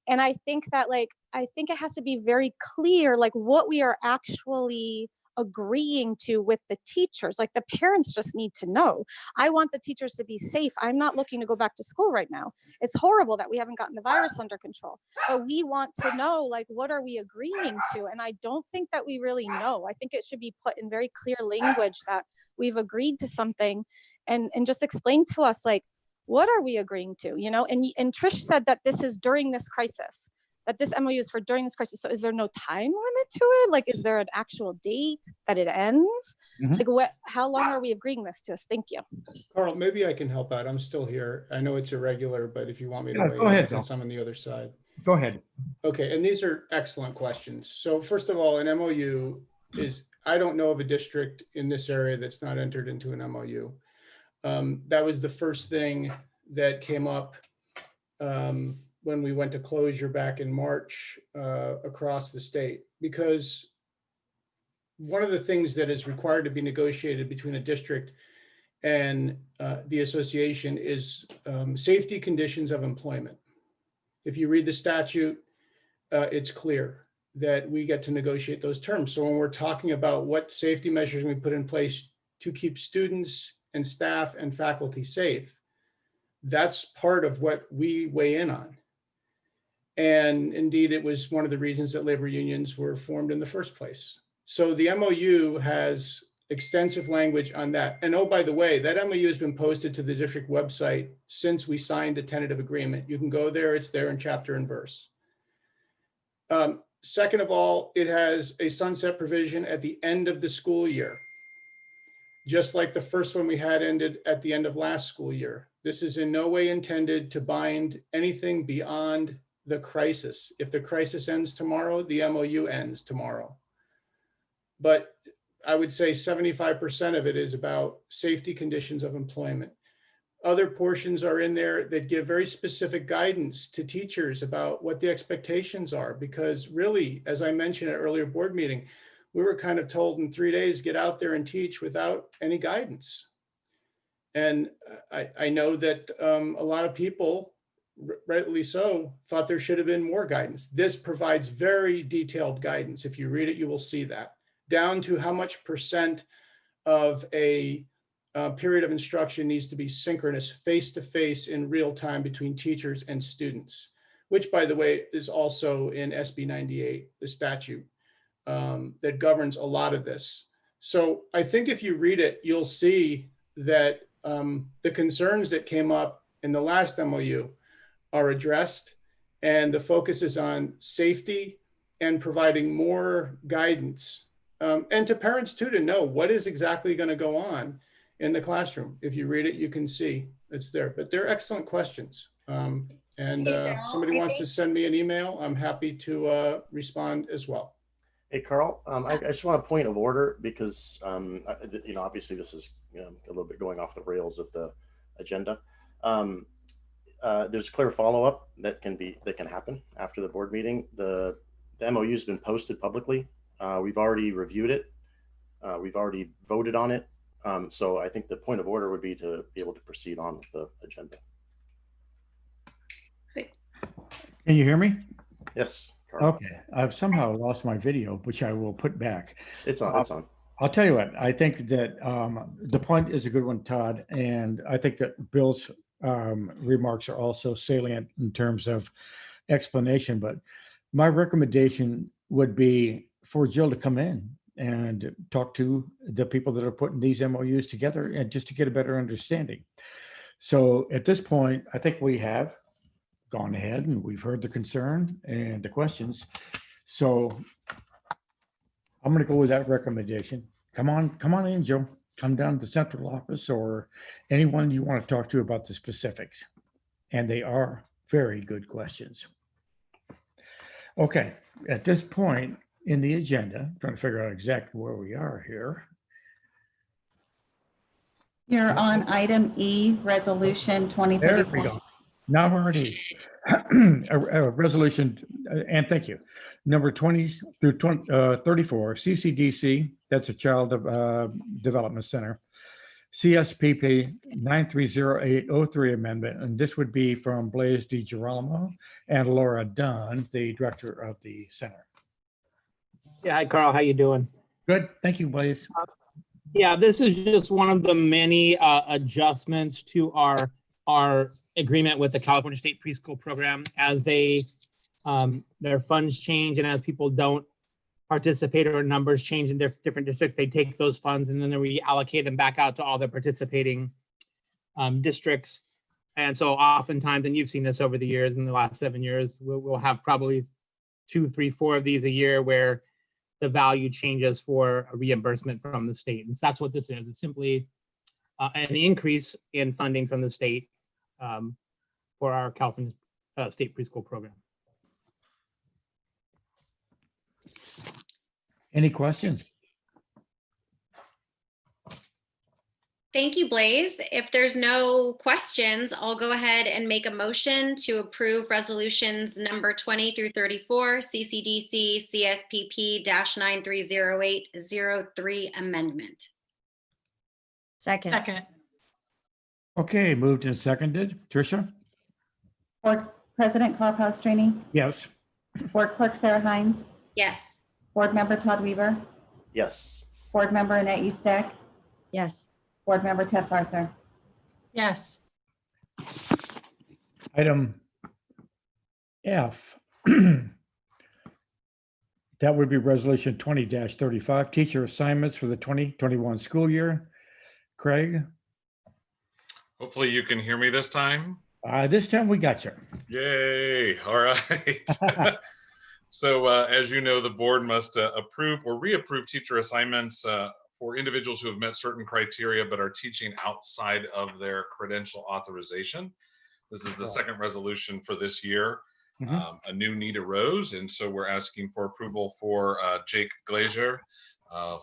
And I think that I think it has to be very clear, like what we are actually agreeing to with the teachers. Like the parents just need to know. I want the teachers to be safe. I'm not looking to go back to school right now. It's horrible that we haven't gotten the virus under control, but we want to know, like, what are we agreeing to? And I don't think that we really know. I think it should be put in very clear language that we've agreed to something, and just explain to us, like, what are we agreeing to, you know? And Trish said that this is during this crisis, that this MOU is for during this crisis. So is there no time limit to it? Like, is there an actual date that it ends? Mhm. Like, how long are we agreeing this to us? Thank you. Carl, maybe I can help out. I'm still here. I know it's irregular, but if you want me to Yeah, weigh go ahead, in, Bill. since I'm on the other side. Go ahead. Okay, and these are excellent questions. So first of all, an MOU is, I don't know of a district in this area that's not entered into an MOU. That was the first thing that came up when we went to closure back in March across the state, because one of the things that is required to be negotiated between a district and the association is safety conditions of employment. If you read the statute, it's clear that we get to negotiate those terms. So when we're talking about what safety measures we put in place to keep students and staff and faculty safe, that's part of what we weigh in on. And indeed, it was one of the reasons that labor unions were formed in the first place. So the MOU has extensive language on that. And oh, by the way, that MOU has been posted to the district website since we signed the tentative agreement. You can go there, it's there in chapter and verse. Second of all, it has a sunset provision at the end of the school year, just like the first one we had ended at the end of last school year. This is in no way intended to bind anything beyond the crisis. If the crisis ends tomorrow, the MOU ends tomorrow. But I would say 75% of it is about safety conditions of employment. Other portions are in there that give very specific guidance to teachers about what the expectations are, because really, as I mentioned at an earlier board meeting, we were kind of told in 3 days, get out there and teach without any guidance. And I know that a lot of people, rightly so, thought there should have been more guidance. This provides very detailed guidance. If you read it, you will see that, down to how much percent of a period of instruction needs to be synchronous, face-to-face in real time between teachers and students, which, by the way, is also in SB 98, the statute that governs a lot of this. So I think if you read it, you'll see that the concerns that came up in the last MOU are addressed, and the focus is on safety and providing more guidance, and to parents too, to know what is exactly going to go on in the classroom. If you read it, you can see it's there. But they're excellent questions. Somebody wants to send me an email, I'm happy to respond as well. Hey, Carl, I just want a point of order because, obviously this is a little bit going off the rails of the agenda. There's clear follow-up that can happen after the board meeting. The MOU has been posted publicly. We've already reviewed it. We've already voted on it. So I think the point of order would be to be able to proceed on with the agenda. Can you hear me? Yes, Carl. Okay. I've somehow lost my video, which I will put back. It's on. It's on. I'll tell you what, I think that the point is a good one, Todd. And I think that Bill's remarks are also salient in terms of explanation. But my recommendation would be for Jill to come in and talk to the people that are putting these MOUs together, and just to get a better understanding. So at this point, I think we have gone ahead and we've heard the concern and the questions. So I'm going to go with that recommendation. Come on in, Joe. Come down to the central office or anyone you want to talk to about the specifics. And they are very good questions. Okay, at this point, in the agenda, trying to figure out exactly where we are here. You're on item E, resolution There we 2034. go. Now we're already a resolution, and thank you. Number 20 through 34, CCDC, that's a Child Development Center. CSPP 930803 amendment, and this would be from Blaise DiGirolamo and Laura Dunn, the director of the center. Yeah, hi Carl, how you doing? Good, thank you, Blaise. Yeah, this is just one of the many adjustments to our agreement with the California State Preschool Program as their funds change, and as people don't participate or numbers change in different districts, they take those funds and then they reallocate them back out to all the participating districts. And so oftentimes, and you've seen this over the years, in the last 7 years, we'll have probably 2, 3, 4 of these a year where the value changes for a reimbursement from the state. And so that's what this is. It's simply an increase in funding from the state for our California State Preschool Program. Any questions? Thank you, Blaise. If there's no questions, I'll go ahead and make a motion to approve resolutions number 20 through 34, CCDC CSPP-930803 amendment. Second. Okay, moved and seconded. Trisha? Board President Carl Palestrini, Yes. Board Clerk Sarah Hines, Yes. Board Member Todd Weaver, Yes. Board Member Annette Eustek, Yes. Board Member Tess Arthur. Yes. Item F. That would be resolution 20-35, teacher assignments for the 2021 school year. Craig? Hopefully you can hear me this time. This time we got you. Yay, all right. So as you know, the board must approve or reapprove teacher assignments for individuals who have met certain criteria but are teaching outside of their credential authorization. This is the second resolution for this year. A new need arose, and so we're asking for approval for Jake Glazier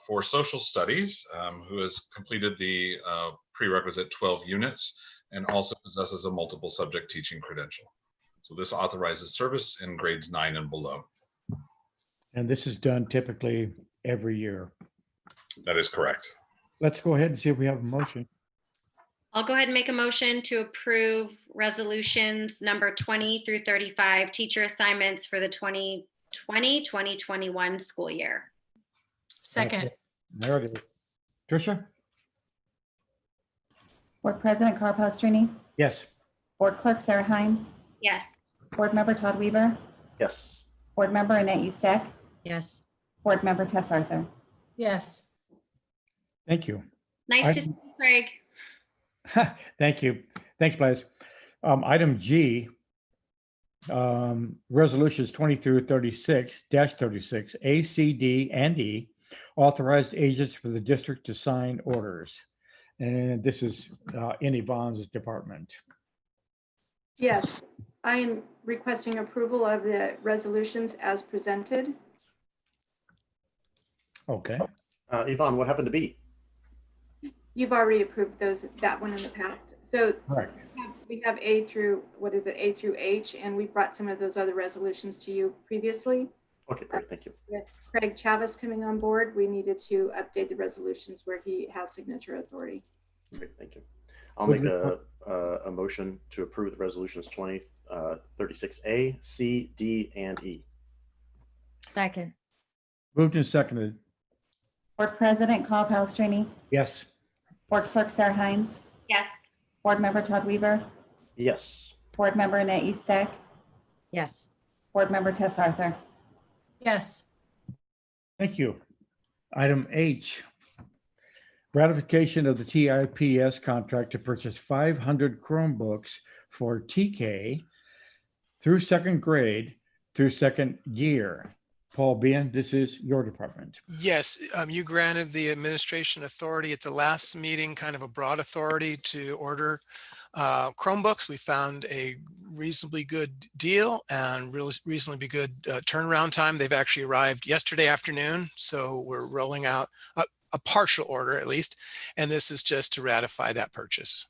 for social studies, who has completed the prerequisite 12 units and also possesses a multiple subject teaching credential. So this authorizes service in grades 9 and below. And this is done typically every year. That is correct. Let's go ahead and see if we have a motion. I'll go ahead and make a motion to approve resolutions number 20 through 35, teacher assignments for the 2020-2021 school year. Second. There it is. Trisha? Board President Carl Palestrini, Yes. Board Clerk Sarah Hines, Yes. Board Member Todd Weaver, Yes. Board Member Annette Eustek, Yes. Board Member Tess Arthur. Yes. Thank you. Nice to see you, Craig. Thank you. Thanks, Blaise. Item G, resolutions 20 through 36-36, A, C, D, and E, authorized agents for the district to sign orders. And this is in Yvonne's department. Yes, I am requesting approval of the resolutions as presented. Okay. Yvonne, what happened to B? You've already approved that one in the past. So Right. we have A through, what is it, A through H, and we brought some of those other resolutions to you previously. Okay, great, thank you. With Craig Chavez coming on board, we needed to update the resolutions where he has signature authority. Great, thank you. I'll make a motion to approve the resolutions 20, 36A, C, D, and E. Second. Moved and seconded. Board President Carl Palestrini, Yes. Board Clerk Sarah Hines, Yes. Board Member Todd Weaver, Yes. Board Member Annette Eustek, Yes. Board Member Tess Arthur. Yes. Thank you. Item H, ratification of the TIPS contract to purchase 500 Chromebooks for TK through second grade through second year. Paul Bien, this is your department. Yes, you granted the administration authority at the last meeting, kind of a broad authority to order Chromebooks, we found a reasonably good deal and really reasonably good turnaround time. They've actually arrived yesterday afternoon, so we're rolling out a partial order at least, and this is just to ratify that purchase.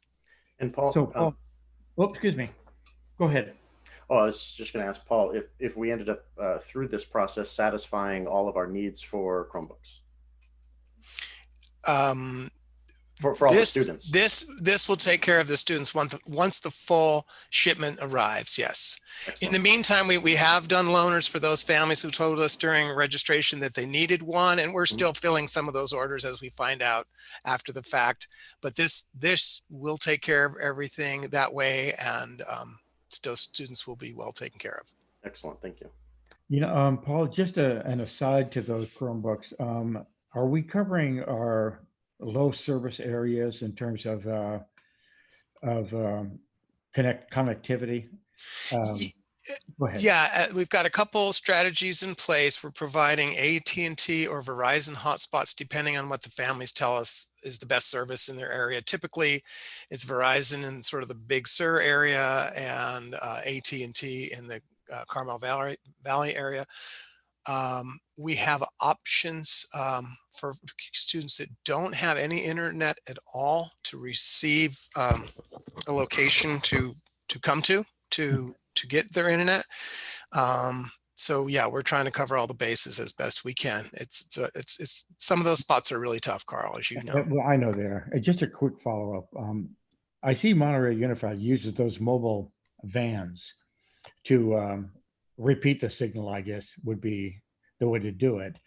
And Paul, So Paul, oh, excuse me, go ahead. Oh, I was just going to ask Paul if we ended up through this process satisfying all of our needs for Chromebooks. For all the students. This will take care of the students once the full shipment arrives, yes. Excellent. In the meantime, we have done loaners for those families who told us during registration that they needed one, and we're still filling some of those orders as we find out after the fact. But this will take care of everything that way, and still students will be well taken care of. Excellent, thank you. You know, Paul, just an aside to those Chromebooks, are we covering our low service areas in terms of connectivity? Go ahead. Yeah, we've got a couple strategies in place. We're providing AT&T or Verizon hotspots depending on what the families tell us is the best service in their area. Typically, it's Verizon in sort of the Big Sur area and AT&T in the Carmel Valley area. We have options for students that don't have any internet at all to receive a location to come to get their internet. So yeah, we're trying to cover all the bases as best we can. It's some of those spots are really tough, Carl, as you know. Well, I know they are. Just a quick follow-up. I see Monterey Unified uses those mobile vans to repeat the signal, I guess, would be the way to do it.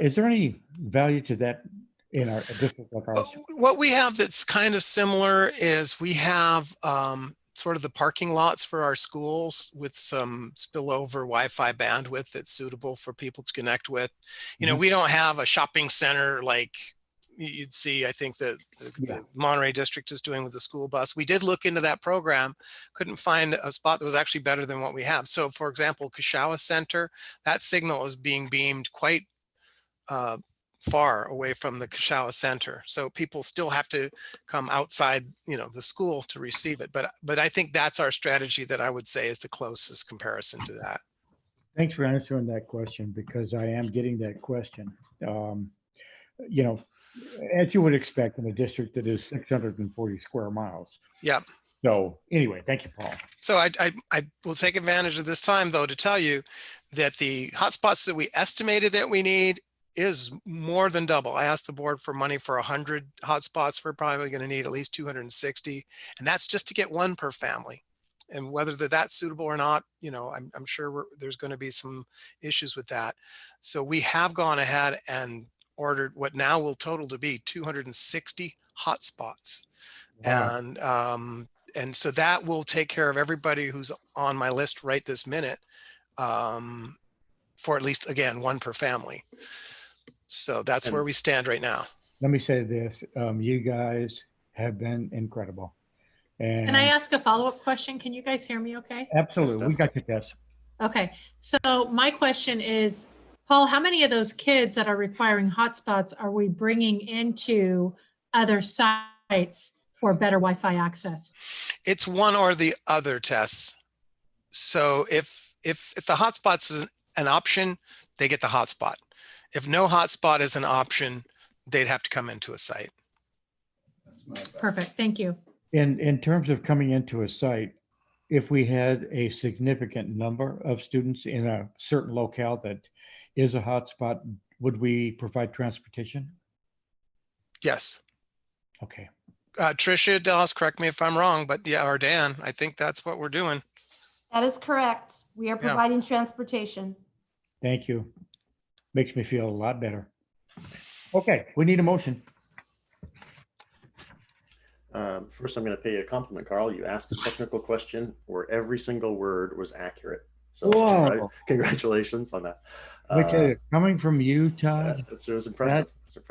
Is there any value to that in a district like ours? What we have that's kind of similar is we have sort of the parking lots for our schools with some spillover Wi-Fi bandwidth that's suitable for people to connect with. You know, we don't have a shopping center like you'd see, I think the Monterey district is doing with the school bus. We did look into that program, couldn't find a spot that was actually better than what we have. So for example, Kashawa Center, that signal is being beamed quite far away from the Kashawa Center. So people still have to come outside, you know, the school to receive it. But I think that's our strategy that I would say is the closest comparison to that. Thanks for answering that question, because I am getting that question. You know, as you would expect in a district that is 640 square miles. Yeah. So anyway, thank you, Paul. So I will take advantage of this time, though, to tell you that the hotspots that we estimated that we need is more than double. I asked the board for money for 100 hotspots. We're probably going to need at least 260. And that's just to get one per family. And whether that's suitable or not, you know, I'm sure there's going to be some issues with that. So we have gone ahead and ordered what now will total to be 260 hotspots. Wow. And so that will take care of everybody who's on my list right this minute, for at least, again, one per family. So that's where we stand right now. Let me say this, you guys have been incredible. And can I ask a follow-up question? Can you guys hear me okay? Absolutely, we got you, Tess. Okay, so my question is, Paul, how many of those kids that are requiring hotspots are we bringing into other sites for better Wi-Fi access? It's one or the other, Tess. So if the hotspots is an option, they get the hotspot. If no hotspot is an option, they'd have to come into a site. Perfect, thank you. In terms of coming into a site, if we had a significant number of students in a certain locale that is a hotspot, would we provide transportation? Yes. Okay. Trisha, Dallas, correct me if I'm wrong, but yeah, or Dan, I think that's what we're doing. That is correct. We are providing transportation. Thank you. Makes me feel a lot better. Okay, we need a motion. First, I'm going to pay you a compliment, Carl. You asked a technical question where every single word was accurate. So congratulations on that. Coming from you, Todd, it was impressive.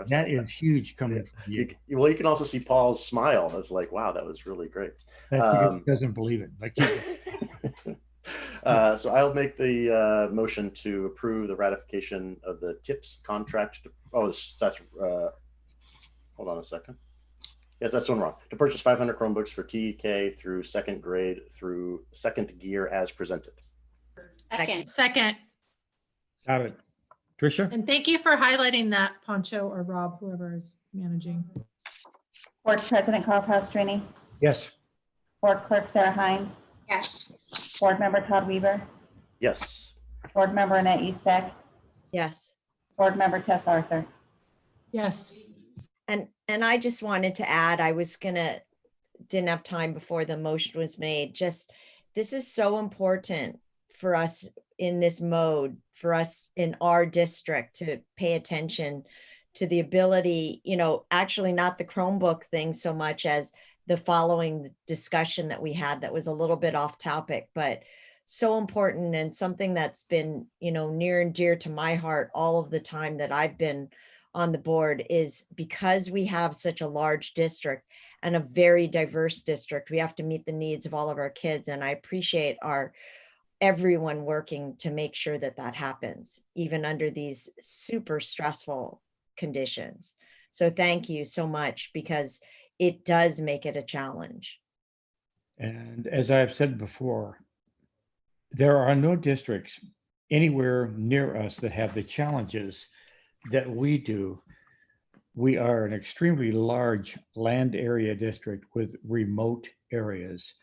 That is huge coming from you. Well, you can also see Paul's smile. I was like, wow, that was really great. He doesn't believe it. Like, so I'll make the motion to approve the ratification of the TIPS contract. Hold on a second. Yes, that's one wrong. To purchase 500 Chromebooks for TK through second grade through second gear as presented. Second. Second. Got it. Trisha? And thank you for highlighting that, Poncho or Rob, whoever is managing. Board President Carl Pastrini, Yes. Board Clerk Sarah Hines, Yes. Board Member Todd Weaver, Yes. Board Member Annette Eastek, Yes. Board Member Tess Arthur. Yes. And I just wanted to add, didn't have time before the motion was made. Just, this is so important for us in this mode, for us in our district to pay attention to the ability, actually not the Chromebook thing so much as the following discussion that we had that was a little bit off topic, but so important and something that's been, near and dear to my heart all of the time that I've been on the board, is because we have such a large district and a very diverse district, we have to meet the needs of all of our kids. And I appreciate everyone working to make sure that that happens, even under these super stressful conditions. So thank you so much, because it does make it a challenge. And as I've said before, there are no districts anywhere near us that have the challenges that we do. We are an extremely large land area district with remote areas.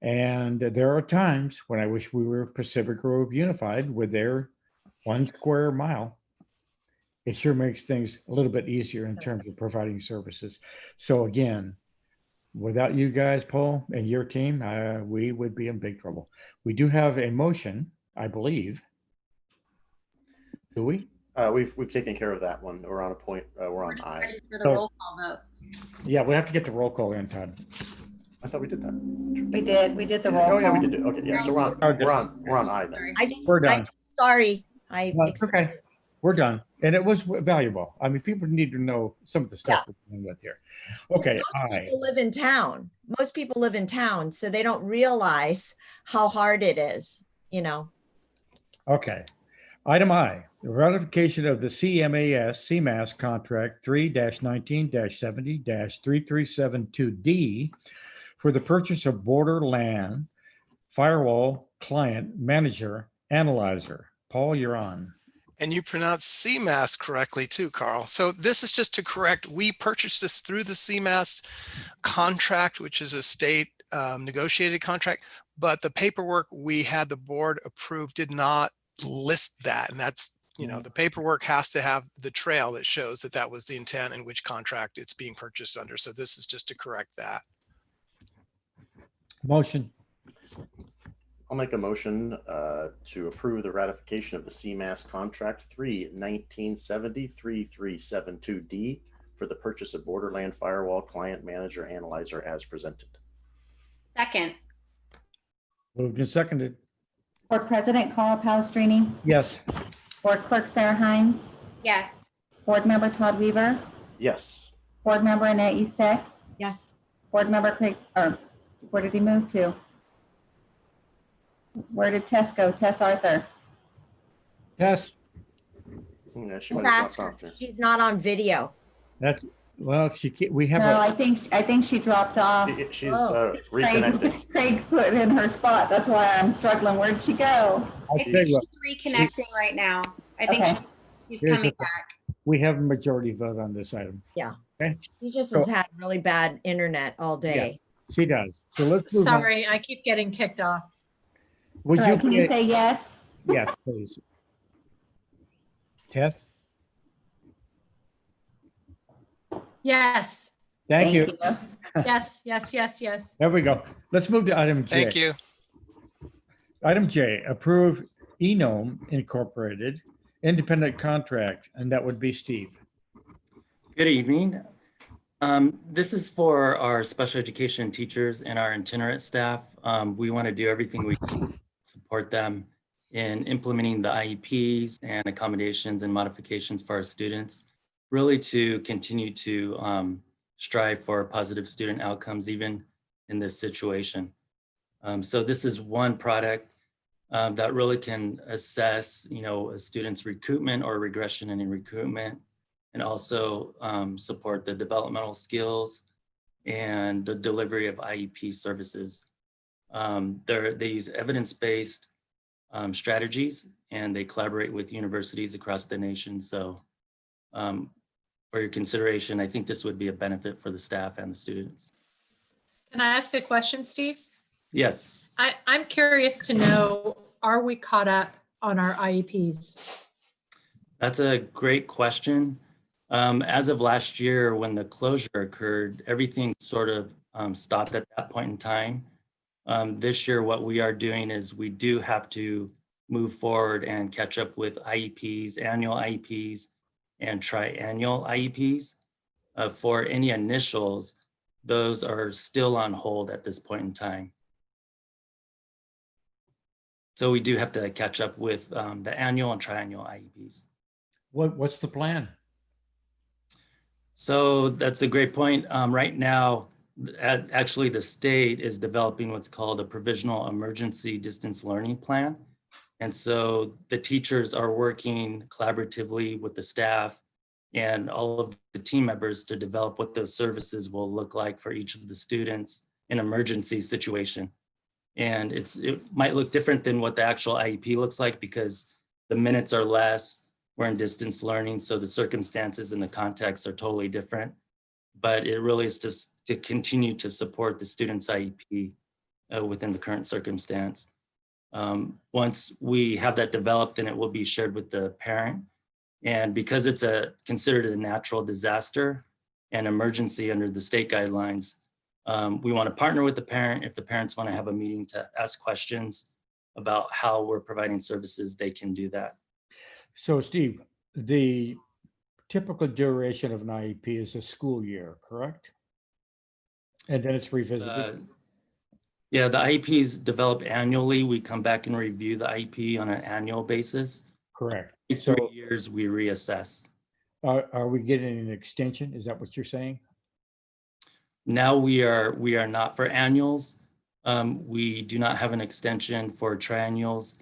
And there are times when I wish we were Pacific Grove Unified with their 1 square mile. It sure makes things a little bit easier in terms of providing services. So again, without you guys, Paul, and your team, we would be in big trouble. We do have a motion, I believe. Do we? We've taken care of that one. We're on a point. We're on I. Ready for the roll call vote. Yeah, we have to get the roll call in, Todd. I thought we did that. We did the roll call. Oh yeah, we did. Okay, yeah. So we're on I then. We're done. Sorry. It's okay. We're done. And it was valuable. I mean, people need to know some of the stuff we're dealing with here. Okay. Most people live in town. Most people live in town, so they don't realize how hard it is, Okay. Item I, the ratification of the CMAS contract 3-19-70-3372D for the purchase of borderland firewall client manager analyzer. Paul, you're on. And you pronounce CMAS correctly too, Carl. So this is just to correct, we purchased this through the CMAS contract, which is a state negotiated contract, but the paperwork we had the board approved did not list that. And that's, the paperwork has to have the trail that shows that that was the intent and which contract it's being purchased under. So this is just to correct that. Motion. I'll make a motion to approve the ratification of the CMAS contract 3-1970-3372D for the purchase of borderland firewall client manager analyzer as presented. Second. Moved and seconded. Board President Carl Pastrini, Yes. Board Clerk Sarah Hines, Yes. Board Member Todd Weaver, Yes. Board Member Annette Eastek, Yes. Board Member Craig, or where did he move to? Where did Tess go? Tess Arthur. Yes. Yeah, she Just might have ask dropped her. off there. She's not on video. That's, well, if she, we have No, a, I think she dropped off. She's Craig, reconnected. Craig put in her spot. That's why I'm struggling. Where'd she go? I'll I tell think you what, she's reconnecting right now. I think Okay. she's Here's coming the- back. we have a majority vote on this item. Yeah. Okay. She just So- has had really bad internet all day. She does. So let's move on. Sorry, I keep getting kicked off. Would All you, right, can you say yes? yes, please. Tess, Yes, thank you. yes, yes, yes, yes. There we go. Let's move to item J. Thank you. Item J, approve Enome Incorporated independent contract, and that would be Steve. Good evening. This is for our special education teachers and our itinerant staff. We want to do everything we can to support them in implementing the IEPs and accommodations and modifications for our students, really to continue to strive for positive student outcomes, even in this situation. So this is one product that really can assess, a student's recoupment or regression in recruitment, and also support the developmental skills and the delivery of IEP services. They use evidence-based strategies, and they collaborate with universities across the nation. So for your consideration, I think this would be a benefit for the staff and the students. Can I ask a question, Steve? Yes. I'm curious to know, are we caught up on our IEPs? That's a great question. As of last year, when the closure occurred, everything sort of stopped at that point in time. This year, what we are doing is we do have to move forward and catch up with IEPs, annual IEPs, and triennial IEPs. For any initials, those are still on hold at this point in time. So we do have to catch up with the annual and triennial IEPs. What's the plan? So that's a great point. Right now, actually the state is developing what's called a Provisional Emergency Distance Learning Plan. And so the teachers are working collaboratively with the staff and all of the team members to develop what those services will look like for each of the students in emergency situation. And it might look different than what the actual IEP looks like because the minutes are less, we're in distance learning, so the circumstances and the context are totally different. But it really is just to continue to support the student's IEP within the current circumstance. Once we have that developed, then it will be shared with the parent. And because it's considered a natural disaster and emergency under the state guidelines, we want to partner with the parent. If the parents want to have a meeting to ask questions about how we're providing services, they can do that. So Steve, the typical duration of an IEP is a school year, correct? And then it's revisited? Yeah, the IEPs develop annually. We come back and review the IEP on an annual basis. Correct. Every 3 years, we reassess. Are we getting an extension? Is that what you're saying? Now we are not for annuals. We do not have an extension for triennials.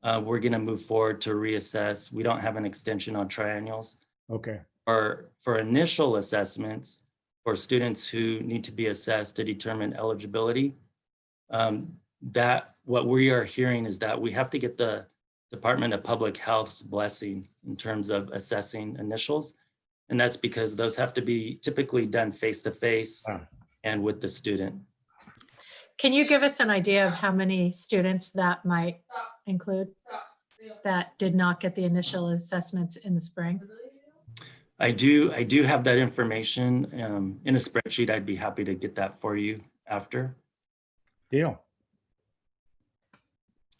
We're going to move forward to reassess. We don't have an extension on triennials. Okay. For initial assessments for students who need to be assessed to determine eligibility, that what we are hearing is that we have to get the Department of Public Health's blessing in terms of assessing initials. And that's because those have to be typically done face-to-face and with the student. Can you give us an idea of how many students that might include that did not get the initial assessments in the spring? I do have that information in a spreadsheet. I'd be happy to get that for you after. Deal.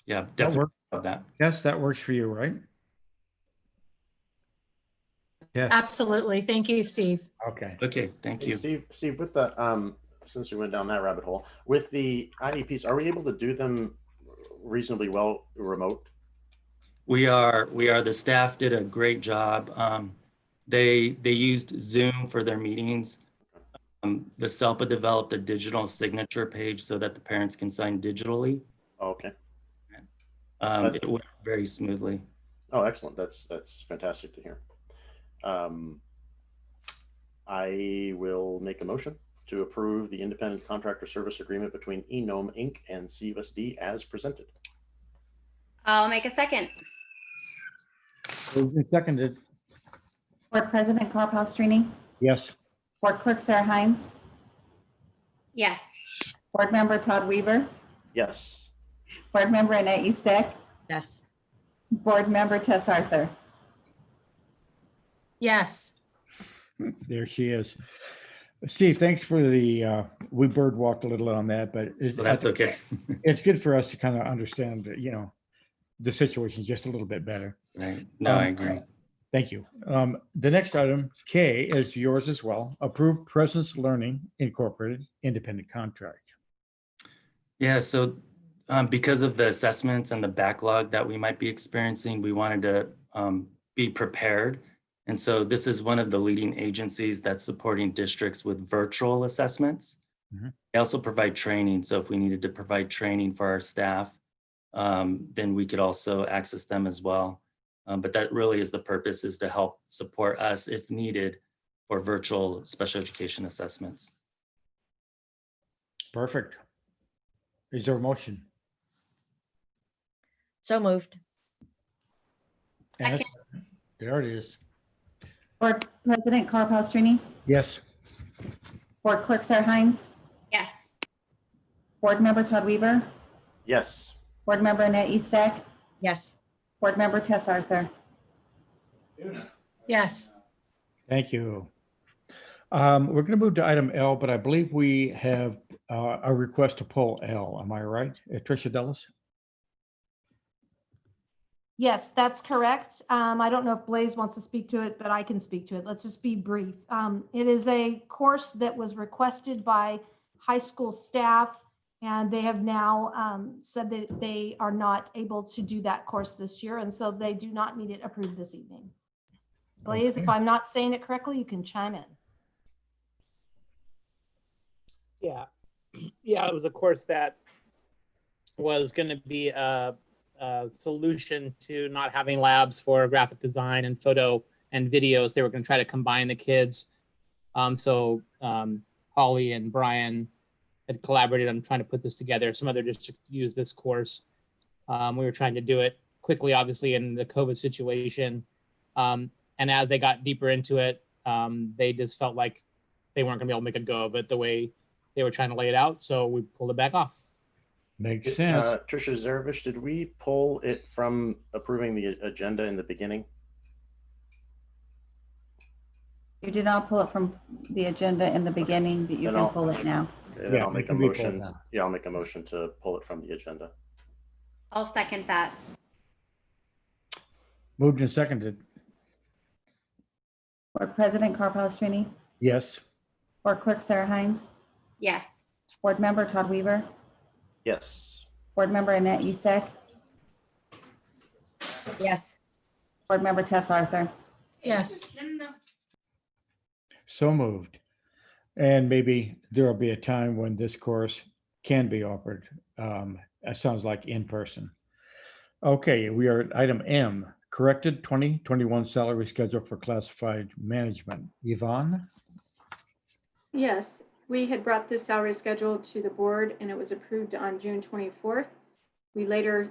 Yeah, definitely have that. Yes, that works for you, right? Yes. Absolutely. Thank you, Steve. Okay. Okay, thank Hey, you. Steve, with the since we went down that rabbit hole, with the IEPs, are we able to do them reasonably well remote? We are. The staff did a great job. They used Zoom for their meetings. The SELPA developed a digital signature page so that the parents can sign digitally. Okay. It went very smoothly. Oh, excellent. That's fantastic to hear. I will make a motion to approve the independent contractor service agreement between eNome Inc. and CUSD as presented. I'll make a second. Moved and seconded. Board President Carl Palestrini, Yes. Board Clerk Sarah Hines, Yes. Board Member Todd Weaver, Yes. Board Member Annette Eastek, Yes. Board Member Tess Arthur. Yes. There she is. Steve, thanks for the, we bird walked a little on that, but So that's okay. it's good for us to kind of understand, the situation just a little bit better. Right. No, I agree. Thank you. The next item, K, is yours as well. Approved Presence Learning Incorporated independent contract. Yeah, so because of the assessments and the backlog that we might be experiencing, we wanted to be prepared. And so this is one of the leading agencies that's supporting districts with virtual assessments. Mhm. They also provide training. So if we needed to provide training for our staff, then we could also access them as well. But that really is the purpose, is to help support us if needed for virtual special education assessments. perfect. Is there a motion? So moved. And a second. There it is. Board President Carl Palestrini, Yes. Board Clerk Sarah Hines, Yes. Board Member Todd Weaver, Yes. Board Member Annette Eastak, Yes. Board Member Tess Arthur. Yes. Thank you. We're going to move to item L, but I believe we have a request to pull L. Am I right? Trisha Dulles? Yes, that's correct. I don't know if Blaze wants to speak to it, but I can speak to it. Let's just be brief. It is a course that was requested by high school staff, and they have now said that they are not able to do that course this year, and so they do not need it approved this evening. Blaze, if I'm not saying it correctly, you can chime in. Yeah. Yeah, it was a course that was going to be a solution to not having labs for graphic design and photo and videos. They were going to try to combine the kids. Holly and Brian had collaborated on trying to put this together. Some other districts use this course. We were trying to do it quickly, obviously, in the COVID situation. And as they got deeper into it, they just felt like they weren't going to be able to make a go of it the way they were trying to lay it out. So we pulled it back off. Makes sense. Trisha Zervish, did we pull it from approving the agenda in the beginning? You did not pull it from the agenda in the beginning, but you can pull it now. Okay, then I'll make a motion. Yeah, I'll make a motion to pull it from the agenda. I'll second that. Moved and seconded. Board President Carl Palestrini, Yes. Board Clerk Sarah Hines, Yes. Board Member Todd Weaver, Yes. Board Member Annette Eastak, Yes. Board Member Tess Arthur. Yes. So moved. And maybe there will be a time when this course can be offered. That sounds like in person. Okay, we are at item M, corrected 2021 salary schedule for classified management. Yvonne? Yes, we had brought this salary schedule to the board and it was approved on June 24th. We later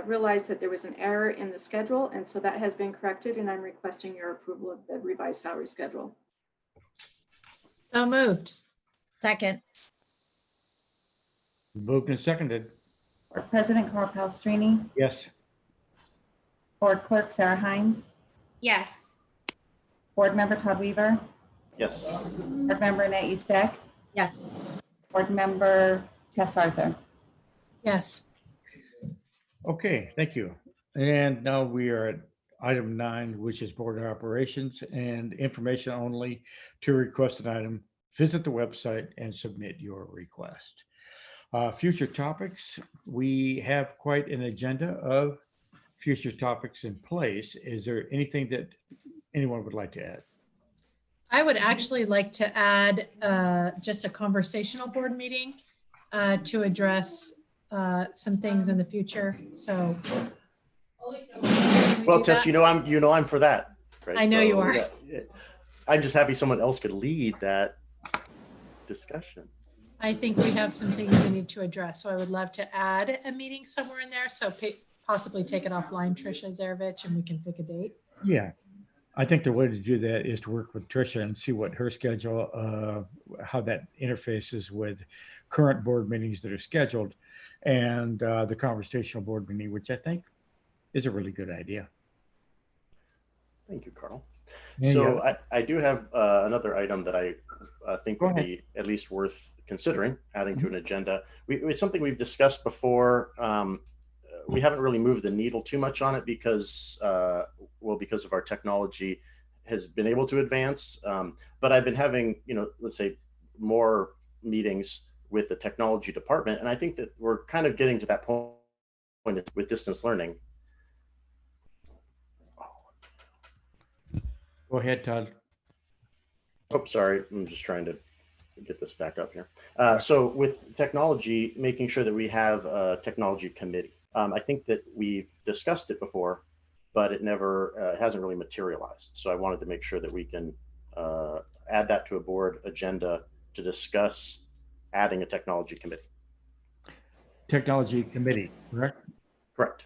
realized that there was an error in the schedule, and so that has been corrected, and I'm requesting your approval of the revised salary schedule. So moved. Second. Moved and seconded. Board President Carl Palestrini, Yes. Board Clerk Sarah Hines, Yes. Board Member Todd Weaver, Yes. Board Member Annette Eastak, Yes. Board Member Tess Arthur. Yes. Okay, thank you. And now we are at item 9, which is board operations and information only. To request an item, visit the website and submit your request. Future topics, we have quite an agenda of future topics in place. Is there anything that anyone would like to add? I would actually like to add just a conversational board meeting to address some things in the future. So. Well, Tess, you know I'm for that. Right? I know you are. Yeah, I'm just happy someone else could lead that discussion. I think we have some things we need to address. So I would love to add a meeting somewhere in there. So possibly take it offline, Trisha Zerevich, and we can pick a date. Yeah, I think the way to do that is to work with Trisha and see what her schedule, how that interfaces with current board meetings that are scheduled, and the conversational board meeting, which I think is a really good idea. Thank you, Carl. Yeah, So yeah. I do have another item that I think would be at least worth considering adding to an agenda. It's something we've discussed before. We haven't really moved the needle too much on it because, because of our technology has been able to advance. But I've been having, let's say more meetings with the technology department. And I think that we're kind of getting to that point with distance learning. Go ahead, Todd. Oh, sorry. I'm just trying to get this back up here. So with technology, making sure that we have a technology committee. I think that we've discussed it before, but it never hasn't really materialized. So I wanted to make sure that we can add that to a board agenda to discuss adding a technology committee. Technology committee, correct? Correct.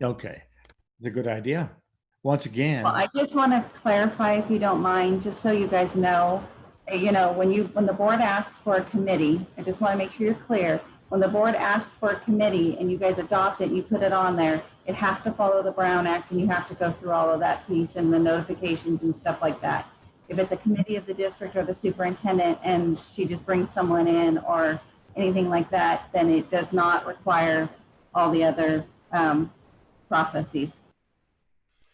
Okay, it's a good idea. Once again, Well, I just want to clarify, if you don't mind, just so you guys know, when the board asks for a committee, I just want to make sure you're clear. When the board asks for a committee and you guys adopt it and you put it on there, it has to follow the Brown Act and you have to go through all of that piece and the notifications and stuff like that. If it's a committee of the district or the superintendent and she just brings someone in or anything like that, then it does not require all the other processes.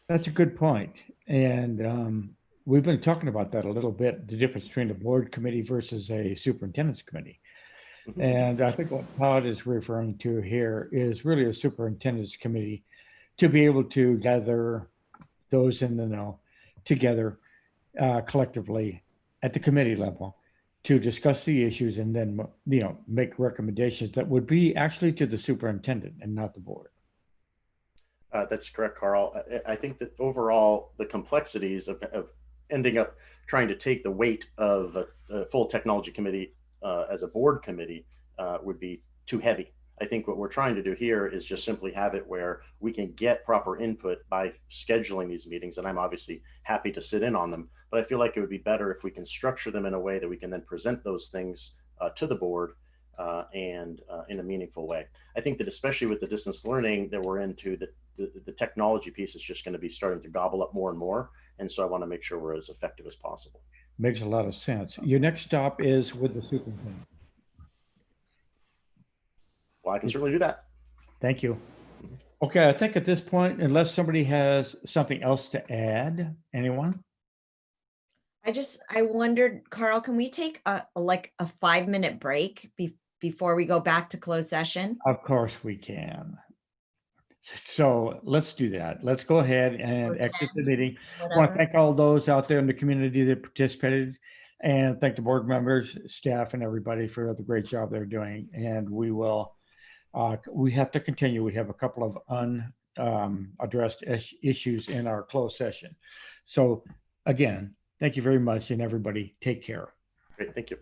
that's a good point. And we've been talking about that a little bit, the difference between a board committee versus a superintendent's committee. And I think what Todd is referring to here is really a superintendent's committee to be able to gather those in the know together collectively at the committee level to discuss the issues and then, make recommendations that would be actually to the superintendent and not the board. That's correct, Carl. I think that overall, the complexities of ending up trying to take the weight of a full technology committee as a board committee would be too heavy. I think what we're trying to do here is just simply have it where we can get proper input by scheduling these meetings. And I'm obviously happy to sit in on them, but I feel like it would be better if we can structure them in a way that we can then present those things to the board and in a meaningful way. I think that especially with the distance learning that we're into, the technology piece is just going to be starting to gobble up more and more. And so I want to make sure we're as effective as possible. Makes a lot of sense. Your next stop is with the superintendent. Well, I can certainly do that. Thank you. Okay, I think at this point, unless somebody has something else to add, anyone? I wondered, Carl, can we take a 5-minute break before we go back to closed session? Of course we can. So let's do that. Let's go ahead and exit the meeting. I want to thank all those out there in the community that participated and thank the board members, staff, and everybody for the great job they're doing. And we have to continue. We have a couple of unaddressed issues in our closed session. So again, thank you very much, and everybody take care. Great, thank you.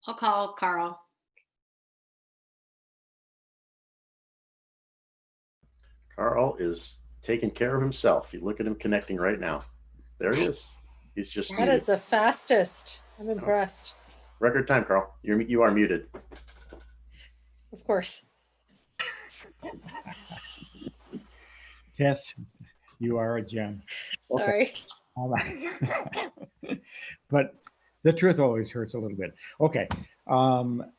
I'll call Carl. Carl is taking care of himself. You look at him connecting right now. There he is. He's just That muted. is the fastest. I'm impressed. Record time, Carl. You are muted. Of course. Tess, you are a gem. Sorry. Okay. But the truth always hurts a little bit. Okay.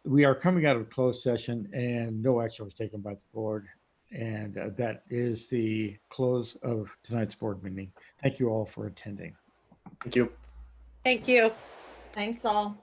We are coming out of closed session and no action was taken by the board. And that is the close of tonight's board meeting. Thank you all for attending. Thank you. Thank you. Thanks all.